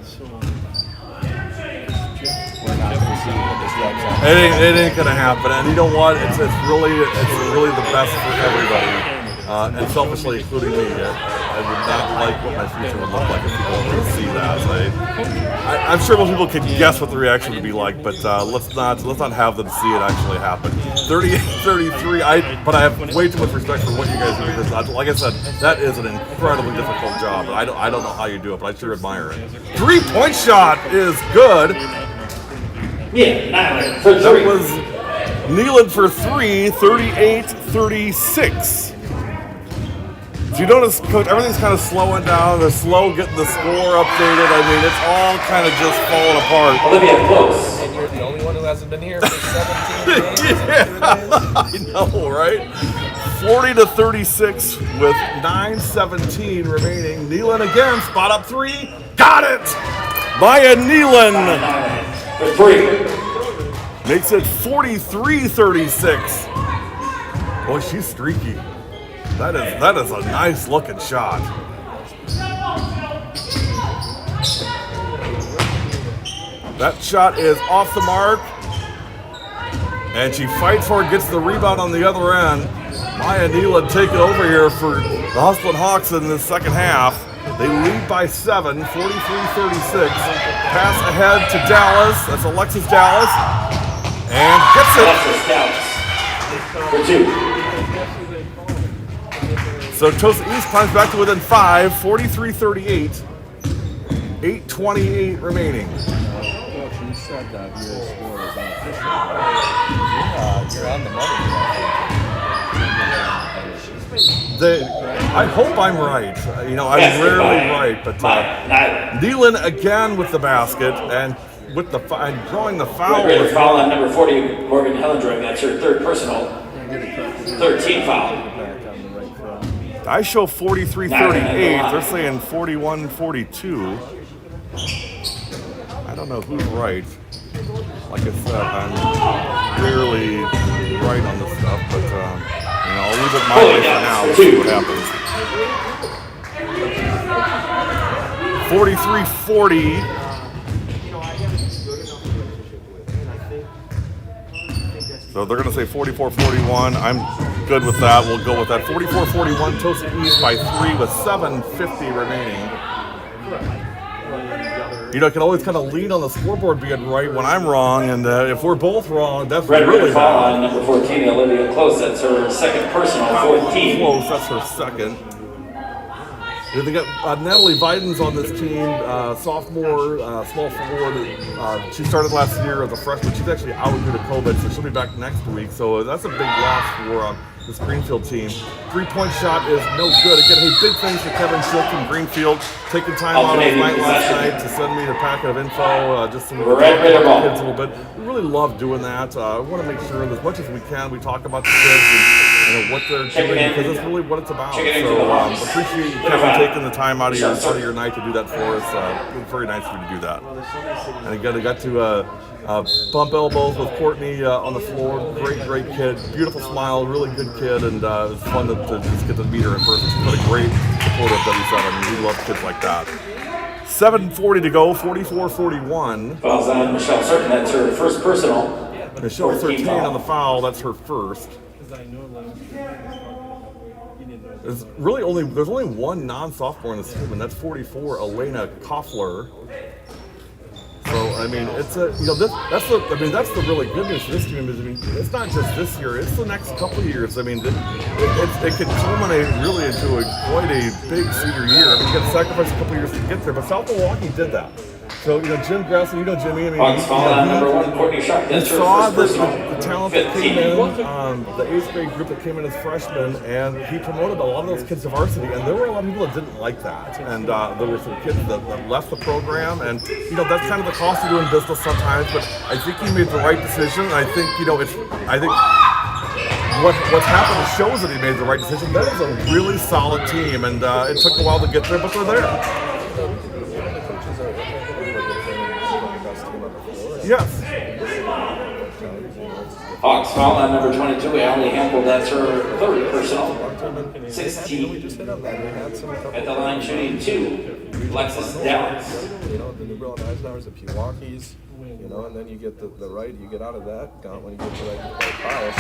It ain't gonna happen, and you know what? It's really the best for everybody, and selfishly including me. I would not like what my future would look like if people were to see that. I'm sure most people can guess what the reaction would be like, but let's not have them see it actually happen. 38-33. But I have way too much respect for what you guys do, because, like I said, that is an incredibly difficult job. I don't know how you do it, but I sure admire it. 3-point shot is good. Yeah, for 3. That was Nealon for 3, 38-36. Do you notice, Coach, everything's kind of slowing down. They're slow getting the score updated. I mean, it's all kind of just falling apart. Olivia close. And you're the only one who hasn't been here for 17 days. I know, right? 40-36 with 9:17 remaining. Nealon again, spot up 3. Got it! Maya Nealon. For 3. Makes it 43-36. Boy, she's streaky. That is a nice looking shot. That shot is off the mark. And she fights for it, gets the rebound on the other end. Maya Neela take it over here for the Hustlin' Hawks in the second half. They lead by 7, 43-36. Pass ahead to Dallas. That's Alexis Dallas. And gets it. For 2. So Tosa East climbs back to within 5, 43-38. 8:28 remaining. Coach, you said that your score is unofficial. You're on the money. I hope I'm right. You know, I'm rarely right, but Nealon again with the basket and with the and drawing the foul. Foul on number 40, Morgan Hellendroy. That's her third personal. 13 foul. I show 43-38. They're saying 41-42. I don't know who's right. Like I said, I'm rarely right on this stuff, but you know, I'll leave it my way for now. We'll see what happens. 43-40. So they're going to say 44-41. I'm good with that. We'll go with that. 44-41. Tosa East by 3 with 7:50 remaining. You know, I can always kind of lean on the scoreboard being right when I'm wrong, and if we're both wrong, that's really foul bad. on number 14, Olivia Close. That's her second personal, 14. Close, that's her second. They got Natalie Videns on this team, sophomore, small forward. She started last year as a freshman. She's actually out due to COVID, so she'll be back next week. So that's a big loss for this Greenfield team. 3-point shot is no good. Again, hey, big thanks to Kevin Silk from Greenfield, taking time out of his night last night to send me a packet of info, just some kids a little bit. We really love doing that. I want to make sure that as much as we can, we talk about the kids and what they're doing, because that's really what it's about. So appreciate you, Kevin, taking the time out of your night to do that for us. It was very nice of you to do that. And again, I got to bump elbows with Courtney on the floor. Great kid, beautiful smile, really good kid, and it was fun to just get to meet her in person. She's been a great supporter of W7. I mean, we love kids like that. 7:40 to go, 44-41. Fouls on Michelle Certain. That's her first personal. Michelle Certain on the foul. That's her first. There's only one non-sophomore in this team, and that's 44, Elena Koffler. So I mean, it's that's the really good news for this team. Is, I mean, it's not just this year; it's the next couple of years. I mean, it could culminate really into quite a big senior year. I mean, you got to sacrifice a couple of years to get there, but South Milwaukee did that. So you know, Jim Grassley, you know Jimmy. I mean, number 1, Courtney Sharp. You saw the talent that came in, the 8th grade group that came in as freshmen, and he promoted a lot of those kids to varsity. And there were a lot of people that didn't like that, and there were some kids that left the program. And you know, that's kind of the cost of doing business sometimes. But I think he made the right decision. I think what's happened shows that he made the right decision. That is a really solid team, and it took a while to get there, but they're there. Yes. Hawks foul on number 22, Allie Hampel. That's her third personal. 16. At the line shooting 2, Alexis Dallas. You know, the New Berlin Eisenhower's, the Pewaukees, you know, and then you get the right, you get out of that when you get to like Palace.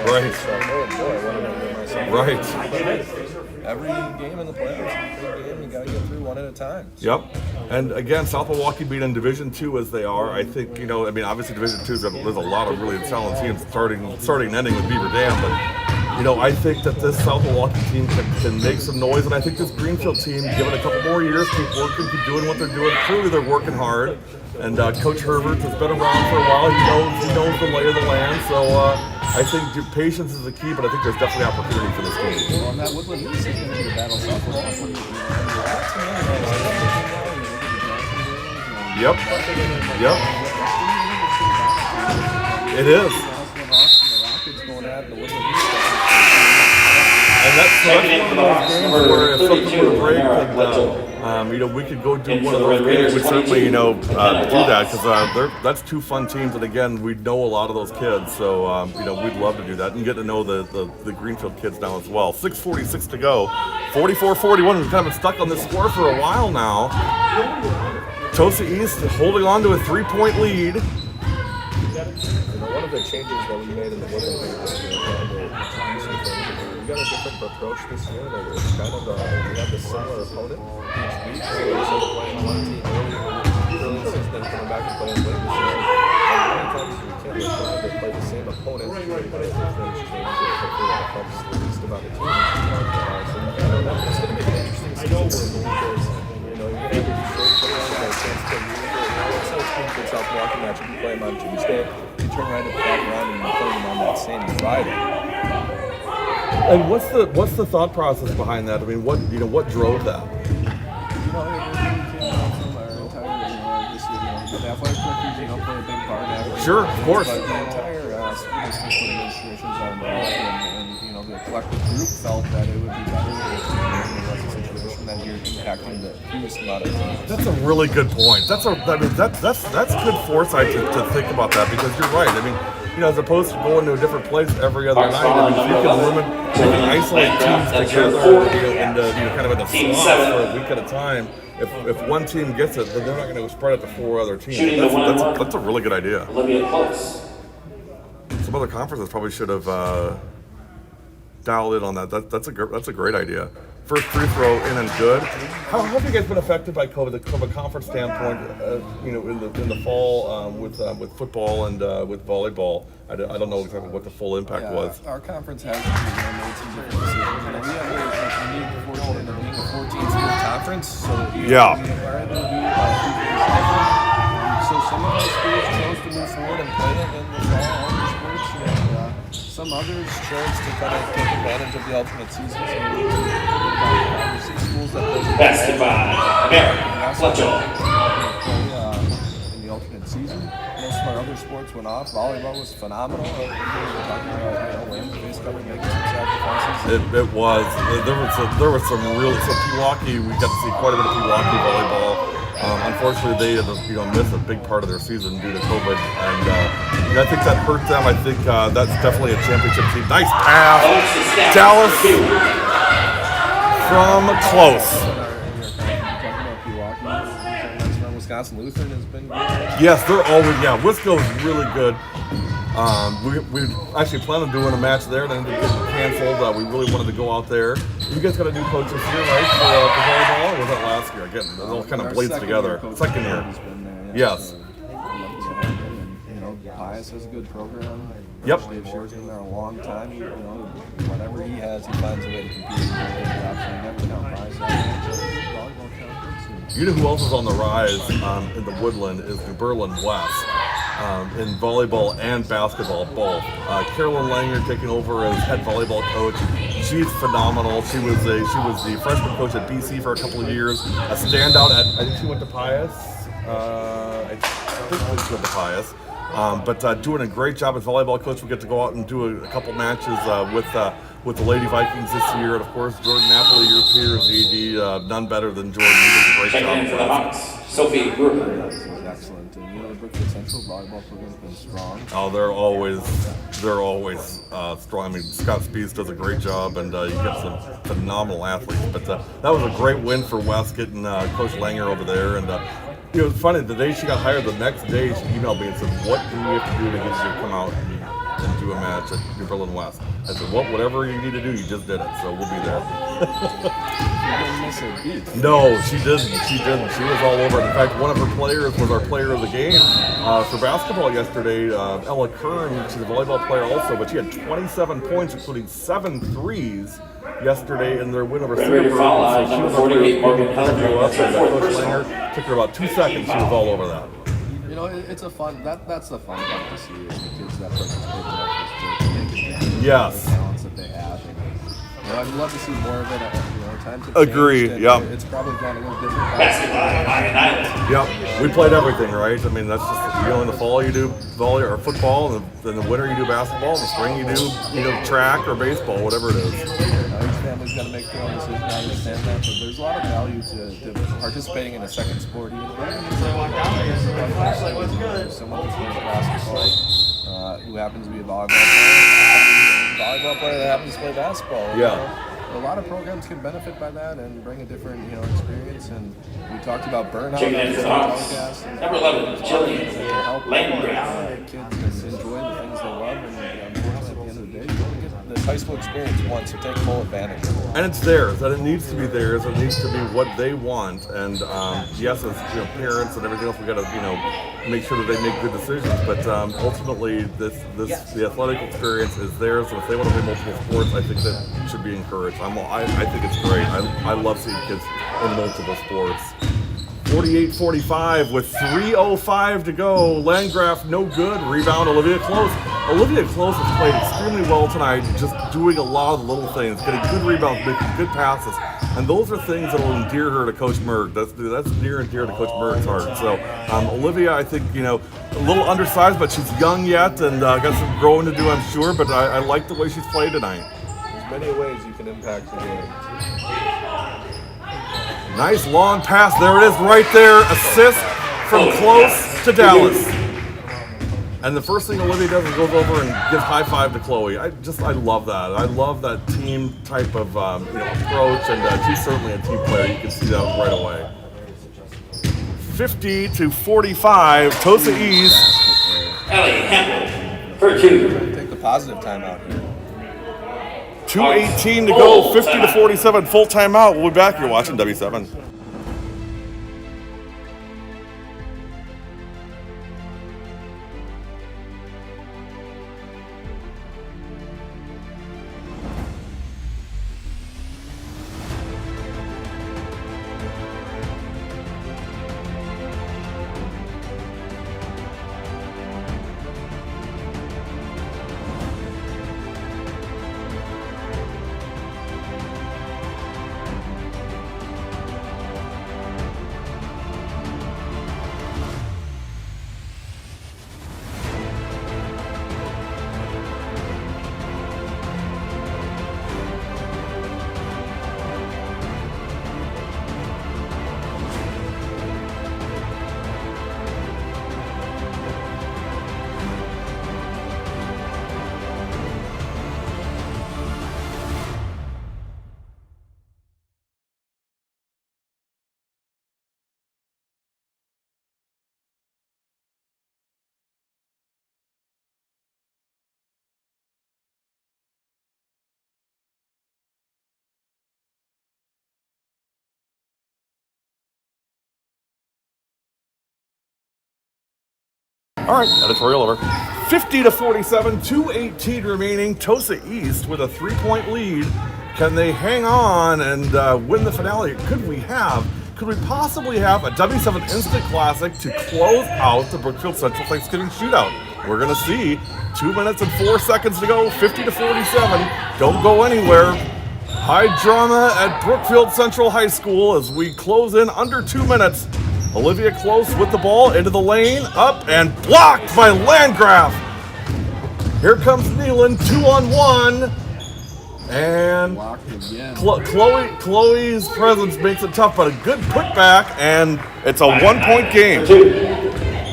Right. So, oh boy, what did I get myself? Right. Every game in the playoffs is a big game. You got to get through one at a time. Yep. And again, South Milwaukee being in Division II as they are, I think, you know, I mean, obviously Division II, there's a lot of really talented teams starting and ending with Beaver Dam, but, you know, I think that this South Milwaukee team can make some noise, and I think this Greenfield team, give it a couple more years, keep working, keep doing what they're doing. Clearly they're working hard, and Coach Herbert has been around for a while. He knows the lay of the land, so I think patience is the key, but I think there's definitely opportunity for this team. Well, on that Woodland East is going to be the battle South Milwaukee. Yep. It is. And that's one of those games where if something were to break, you know, we could go do one of those games. We'd certainly, you know, do that because that's two fun teams, and again, we know a lot of those kids, so you know, we'd love to do that and get to know the Greenfield kids now as well. 6:46 to go, 44-41. We've kind of been stuck on this score for a while now. Tosa East holding on to a 3-point lead. One of the changes that we made in the women's league was we got a different approach this year. It's kind of we have a similar opponent each week. So instead of playing one team early in the season and coming back and playing late in the season, many times we can't. We're trying to play the same opponent, but if things change, hopefully that helps the least amount of teams. So it's going to be an interesting season because you know you're going to have to play a chance to move. Let's say it's good South Milwaukee match. If you play them on Tuesday, you turn right back around and you play them on that same Friday. And what's the thought process behind that? I mean, what drove that? You know, it really came out from our entire, the athletic directors, play a big part in that. Sure, of course. But the entire school district administrations are involved, and the collective group felt that it would be better if there was a situation that you're impacting the fewest amount of teams. That's a really good point. That's good foresight to think about that, because you're right. I mean, you know, as opposed to going to a different place every other night, I mean, you can isolate teams together, kind of in a slot for a week at a time. If one team gets it, then they're not going to spread it to 4 other teams. That's a really good idea. Some other conferences probably should have dialed in on that. That's a great idea. First free throw in and good. How have you guys been affected by COVID from a conference standpoint? In the fall with football and with volleyball. I don't know exactly what the full impact was. Our conference has made some different decisions. We have a unique fortune of being a 14-team conference, so we are able to do so some of our schools chose to move forward and play it in the fall sports, and some others chose to kind of take advantage of the ultimate season. So schools that play in the ultimate season. Most of our other sports went off. Volleyball was phenomenal. We were talking about Wayne coming making some sacrifices. It was. There was some real. So Pewaukee, we got to see quite a bit of Pewaukee volleyball. Unfortunately, they missed a big part of their season due to COVID, and I think that hurt them. I think that's definitely a championship team. Nice pass, Dallas from close. Wisconsin Lutheran has been good. Yes, they're always. Yeah, Wisco's really good. We actually planned on doing a match there, and then it got canceled. We really wanted to go out there. You guys got a new coach this year, right, for volleyball? Or was that last year? Again, it all kind of bleeds together. Second year. Yes. Pius has a good program. Yep. Dave Shear's been there a long time. Whatever he has, he finds a way to compete. Never count Pius volleyball conference. You know who else is on the rise in the Woodland is New Berlin West. In volleyball and basketball, both. Carolyn Langer taking over as head volleyball coach. She's phenomenal. She was the freshman coach at BC for a couple of years. A standout I think she went to Pius. I think she went to Pius. But doing a great job as volleyball coach. We get to go out and do a couple matches with the Lady Vikings this year, and of course Jordan Napoli, your peer as ED, none better than Jordan. He does a great job. In for the Hawks, Sophie Gruber. That's excellent. And the Brookfield Central volleyball program's been strong. Oh, they're always strong. I mean, Scott Spees does a great job, and you get some phenomenal athletes. But that was a great win for West, getting Coach Langer over there. And it was funny, the day she got hired, the next day she emailed me and said, "What do we have to do to get you to come out and do a match at New Berlin West?" I said, whatever you need to do, you just did it, so we'll be there. You didn't miss her beat. No, she didn't. She was all over it. In fact, one of her players was our player of the game for basketball yesterday, Ella Kern. She's a volleyball player also, but she had 27 points, including 7 threes yesterday in their win over Singapore. So she was up there. Coach Langer took her about 2 seconds. She was all over that. It's a fun. That's the fun part to see is the kids that participate in that Yes. the talents that they have. I'd love to see more of it. Times have Agree. changed, Yeah. It's probably gone a little different. Basketball, Yep. We played everything, right? I mean, that's just in the fall you do volley or football, and in the winter you do basketball, in the spring you do track or baseball, whatever it is. Each family family's got to make their own decision. I understand that, but there's a lot of value to participating in a second sport. Even someone who plays basketball, who happens to be a volleyball player that happens to play basketball. Yeah. A lot of programs can benefit by that and bring a different, experience. And we talked about burnout. Number 11, Jillian help Landgraf. kids enjoy the things they love, and of course, at the end of the day, you only get this high school experience once, so take full advantage of it. And it's theirs, and it needs to be theirs. It needs to be what they want. And yes, as parents and everything else, we got to make sure that they make good decisions. But ultimately, the athletic experience is theirs. And if they want to play multiple sports, I think that should be encouraged. I think it's great. I love seeing kids in multiple sports. 48-45 with 3:05 to go. Landgraf no good. Rebound Olivia Close. Olivia Close has played extremely well tonight, just doing a lot of the little things, getting good rebounds, making good passes. And those are things that will endear her to Coach Merg. That's near and dear to Coach Merg's heart. So Olivia, I think, a little undersized, but she's young yet and got some growing to do, I'm sure. But I like the way she's played tonight. There's many ways you can impact the game. Nice long pass. There it is right there. Assist from Close to Dallas. And the first thing Olivia does is goes over and gives high five to Chloe. I love that. I love that team type of approach, and she's certainly a team player. You can see that right away. 50-45, Tosa East. Ellie Hempel for 2. Take the positive timeout here. 2:18 to go, 50-47, full timeout. We'll be back. You're watching W7. All right, editorial over. 50-47, 2:18 remaining. Tosa East with a 3-point lead. Can they hang on and win the finale? Could we possibly have a W7 Instant Classic to close out the Brookfield Central Thanksgiving Shootout? We're going to see. 2 minutes and 4 seconds to go, 50-47. Don't go anywhere. High drama at Brookfield Central High School as we close in under 2 minutes. Olivia Close with the ball into the lane, up and blocked by Landgraf. Here comes Nealon, 2-on-1. And Chloe's presence makes it tough, but a good putback, and it's a 1-point game.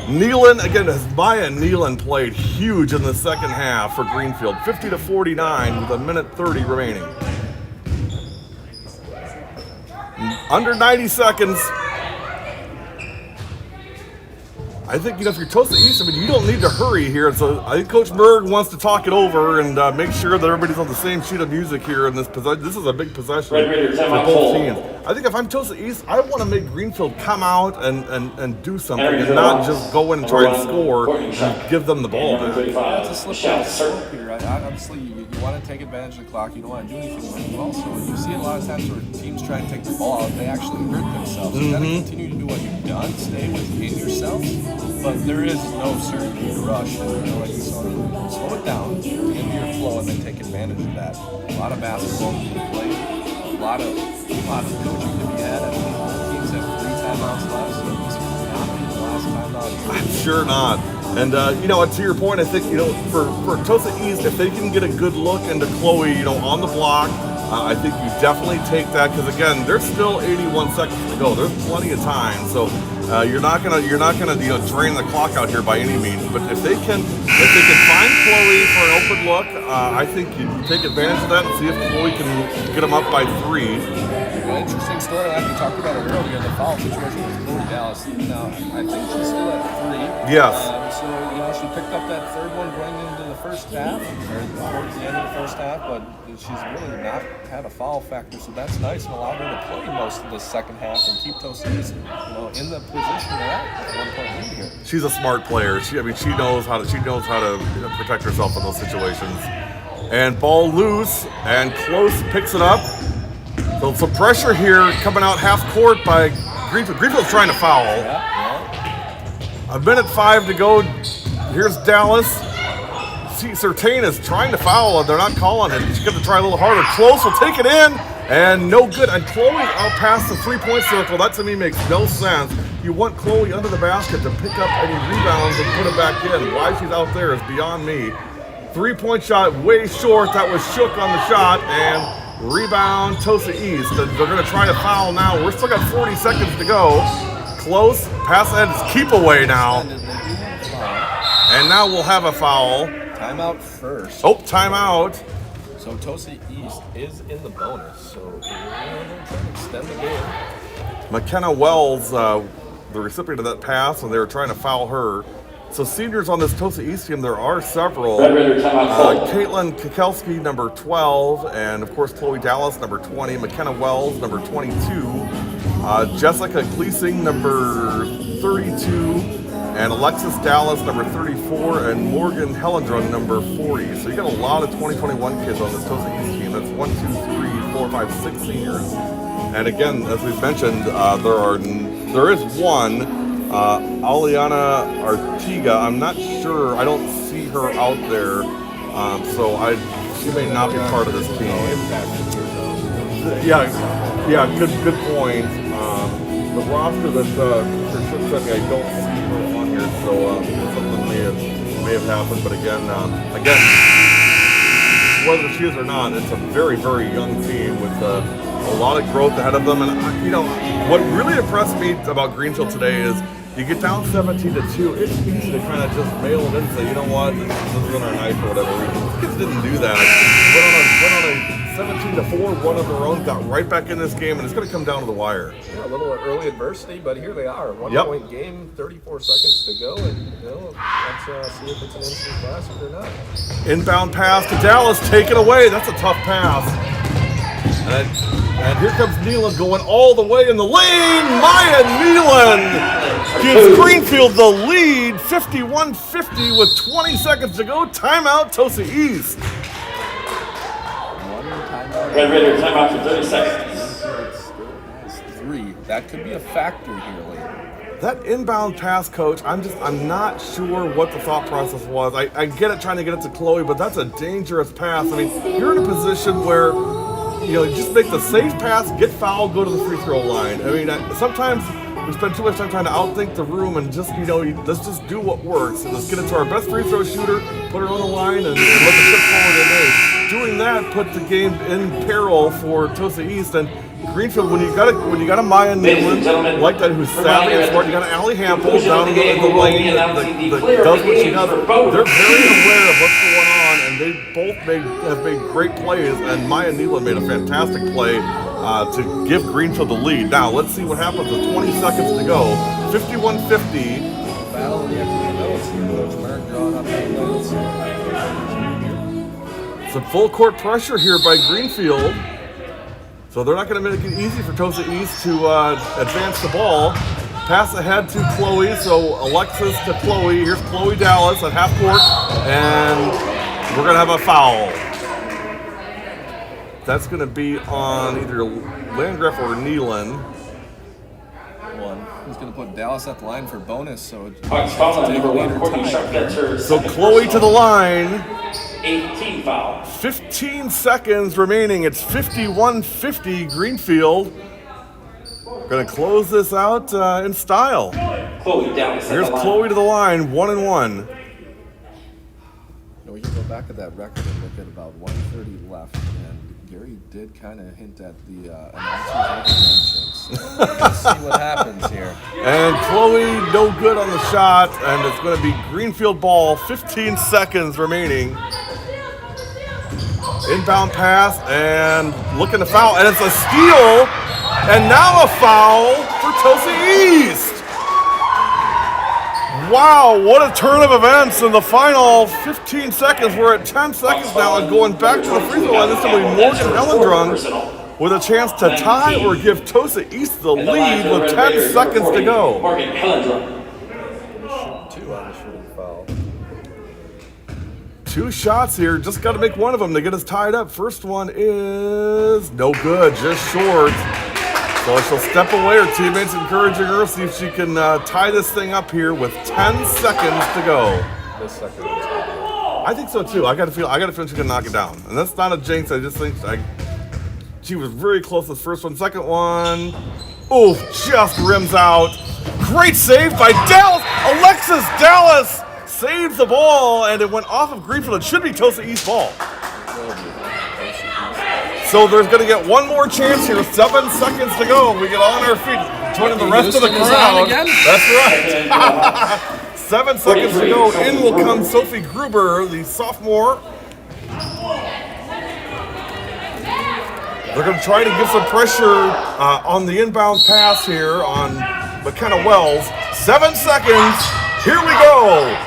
Nealon, again, Maya Nealon played huge in the second half for Greenfield, 50-49 with 1:30 remaining. Under 90 seconds. I think, if you're Tosa East, you don't need to hurry here. So I think Coach Merg wants to talk it over and make sure that everybody's on the same sheet of music here in this possession. This is a big possession for both teams. I think if I'm Tosa East, I want to make Greenfield come out and do something and not just go in and try and score and give them the ball back. It's a slippery slope here. Obviously, you want to take advantage of the clock. You don't want to do anything with it. Also, you see a lot of times where teams try and take the ball out, they actually hurt themselves. You got to continue to do what you've done, stay within yourself. But there is no certainty to rush. Like you saw, slow it down, get into your flow, and then take advantage of that. A lot of basketball to be played, a lot of coaching to be had. I mean, teams have 3 timeouts left, so this will not be the last timeout. I'm sure not. And to your point, I think for Tosa East, if they can get a good look into Chloe, on the block, I think you definitely take that because again, there's still 81 seconds to go. There's plenty of time, so you're not gonna drain the clock out here by any means. But if they can find Chloe for an open look, I think you take advantage of that and see if Chloe can get them up by 3. An interesting story, like we talked about it earlier, the foul situation with Chloe Dallas. Now, I think she's still at 3. Yes. So, she picked up that third one going into the first half, or towards the end of the first half, but she's really not had a foul factor, so that's nice and allowed her to play most of the second half and keep Tosti's, in the position they're at 1 point lead here. She's a smart player. She knows how to protect herself in those situations. And ball loose, and Close picks it up. So some pressure here coming out half court by Greenfield. Greenfield's trying to foul. Yeah. A minute 5 to go. Here's Dallas. See, Sertain is trying to foul. They're not calling it. She's going to try a little harder. Close will take it in, and no good. And Chloe out past the 3-point circle. That to me makes no sense. You want Chloe under the basket to pick up any rebounds and put it back in. Why she's out there is beyond me. 3-point shot way short. That was Shook on the shot, and rebound, Tosa East. They're going to try to foul now. We're still got 40 seconds to go. Close. Pass ahead is keep away now. And now we'll have a foul. Timeout first. Oh, timeout. So Tosa East is in the bonus. So we're going to try to extend the game. McKenna Wells, the recipient of that pass, and they were trying to foul her. So seniors on this Tosa East team, there are several. Caitlin Kukelski, number 12, and of course Chloe Dallas, number 20. McKenna Wells, number 22. Jessica Gleasing, number 32. And Alexis Dallas, number 34. And Morgan Hellendrun, number 40. So you got a lot of 2021 kids on this Tosa East team. That's 1, 2, 3, 4, 5, 6 seniors. And again, as we've mentioned, there is one. Aliana Artiga, I'm not sure. I don't see her out there, so she may not be part of this team. Yeah, good point. The roster that Mr. Shook sent me, I don't see her on here, so something may have happened. But again, whether she is or not, it's a very, very young team with a lot of growth ahead of them. And what really impressed me about Greenfield today is you get down 17-2. It's easy to kind of just mail it in and say, you know what, this is our night for whatever reason. These kids didn't do that. Went on a 17-4 run of their own, got right back in this game, and it's going to come down to the wire. Yeah, a little early adversity, but here they are. 1 point game, 34 seconds to go, and let's see if it's an instant classic or not. Inbound pass to Dallas, take it away. That's a tough pass. And here comes Nealon going all the way in the lane. Maya Nealon gives Greenfield the lead, 51-50 with 20 seconds to go. Timeout, Tosa East. Red Raider timeout for 30 seconds. It's 3. That could be a factor here later. That inbound pass, Coach, I'm not sure what the thought process was. I get it trying to get it to Chloe, but that's a dangerous pass. I mean, you're in a position where just make the safe pass, get fouled, go to the free throw line. I mean, sometimes we spend too much time trying to outthink the room and just, let's just do what works. And let's get it to our best free throw shooter, put her on the line, and let the chip forward and make. Doing that put the game in peril for Tosa East. And Greenfield, when you got a Maya Nealon like that who's savvy and smart, you got an Allie Hampel down in the lane that does what she does. They're very aware of what's going on, and they both have made great plays, and Maya Nealon made a fantastic play to give Greenfield the lead. Now, let's see what happens with 20 seconds to go. 51-50. Battle in the notes here, Coach Mark drawing up the notes. Some full court pressure here by Greenfield. So they're not going to make it easy for Tosa East to advance the ball. Pass ahead to Chloe, so Alexis to Chloe. Here's Chloe Dallas at half court, and we're going to have a foul. That's going to be on either Landgraf or Nealon. He's going to put Dallas at the line for bonus, so So Chloe to the line. 18 foul. 15 seconds remaining. It's 51-50 Greenfield. Going to close this out in style. Chloe down. Here's Chloe to the line, 1-1. We can go back at that record and look at about 1:30 left, and Gary referee did kind of hint at the announcers' intentions. So let's see what happens here. And Chloe, no good on the shot, and it's going to be Greenfield ball, 15 seconds remaining. Inbound pass, and looking to foul, and it's a steal, and now a foul for Tosa East. Wow, what a turn of events in the final 15 seconds. We're at 10 seconds now and going back to the free throw line. This will be Morgan Hellendrung with a chance to tie or give Tosa East the lead with 10 seconds to go. Morgan Hellendrung. Two on the shooting foul. 2 shots here, just got to make one of them to get us tied up. First one is no good, just short. So she'll step away. Her teammates encouraging her, see if she can tie this thing up here with 10 seconds to go. This second one's gonna be it. I think so too. I got to feel she can knock it down, and that's not a jinx. I just think she was very close. This first one, second one, oh, just rims out. Great save by Dallas. Alexis Dallas saves the ball, and it went off of Greenfield. It should be Tosa East ball. So there's going to get one more chance here. 7 seconds to go. We get on our feet, joining the rest of the crowd. That's right. 7 seconds to go. In will come Sophie Gruber, the sophomore. They're going to try to get some pressure on the inbound pass here on McKenna Wells. 7 seconds. Here we go.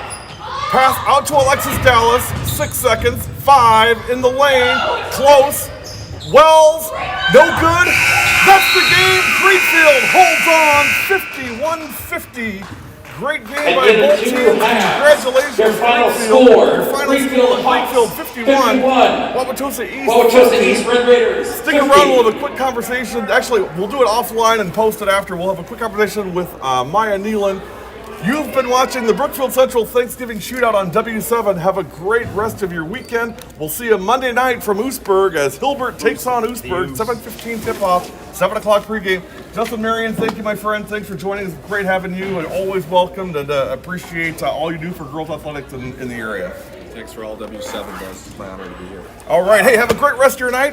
Pass out to Alexis Dallas. 6 seconds. 5 in the lane. Close. Wells, no good. That's the game. Greenfield holds on 51-50. Great game by both teams. Congratulations, Their final Greenfield. score, Your final Greenfield score, Greenfield Hawks, 51. 51. Wauwatosa East. Wauwatosa East Red Raiders. Stick around, we'll have a quick conversation. Actually, we'll do it offline and post it after. We'll have a quick conversation with Maya Nealon. You've been watching the Brookfield Central Thanksgiving Shootout on W7. Have a great rest of your weekend. We'll see you Monday night from Oostburg as Hilbert takes on Oostburg. 7:15 tip-off, 7 o'clock pregame. Justin Marion, thank you, my friend. Thanks for joining us. Great having you, and always welcomed, and appreciate all you do for girls athletics in the area. Thanks for all W7 does. It's my honor to be here. All right, hey, have a great rest of your night.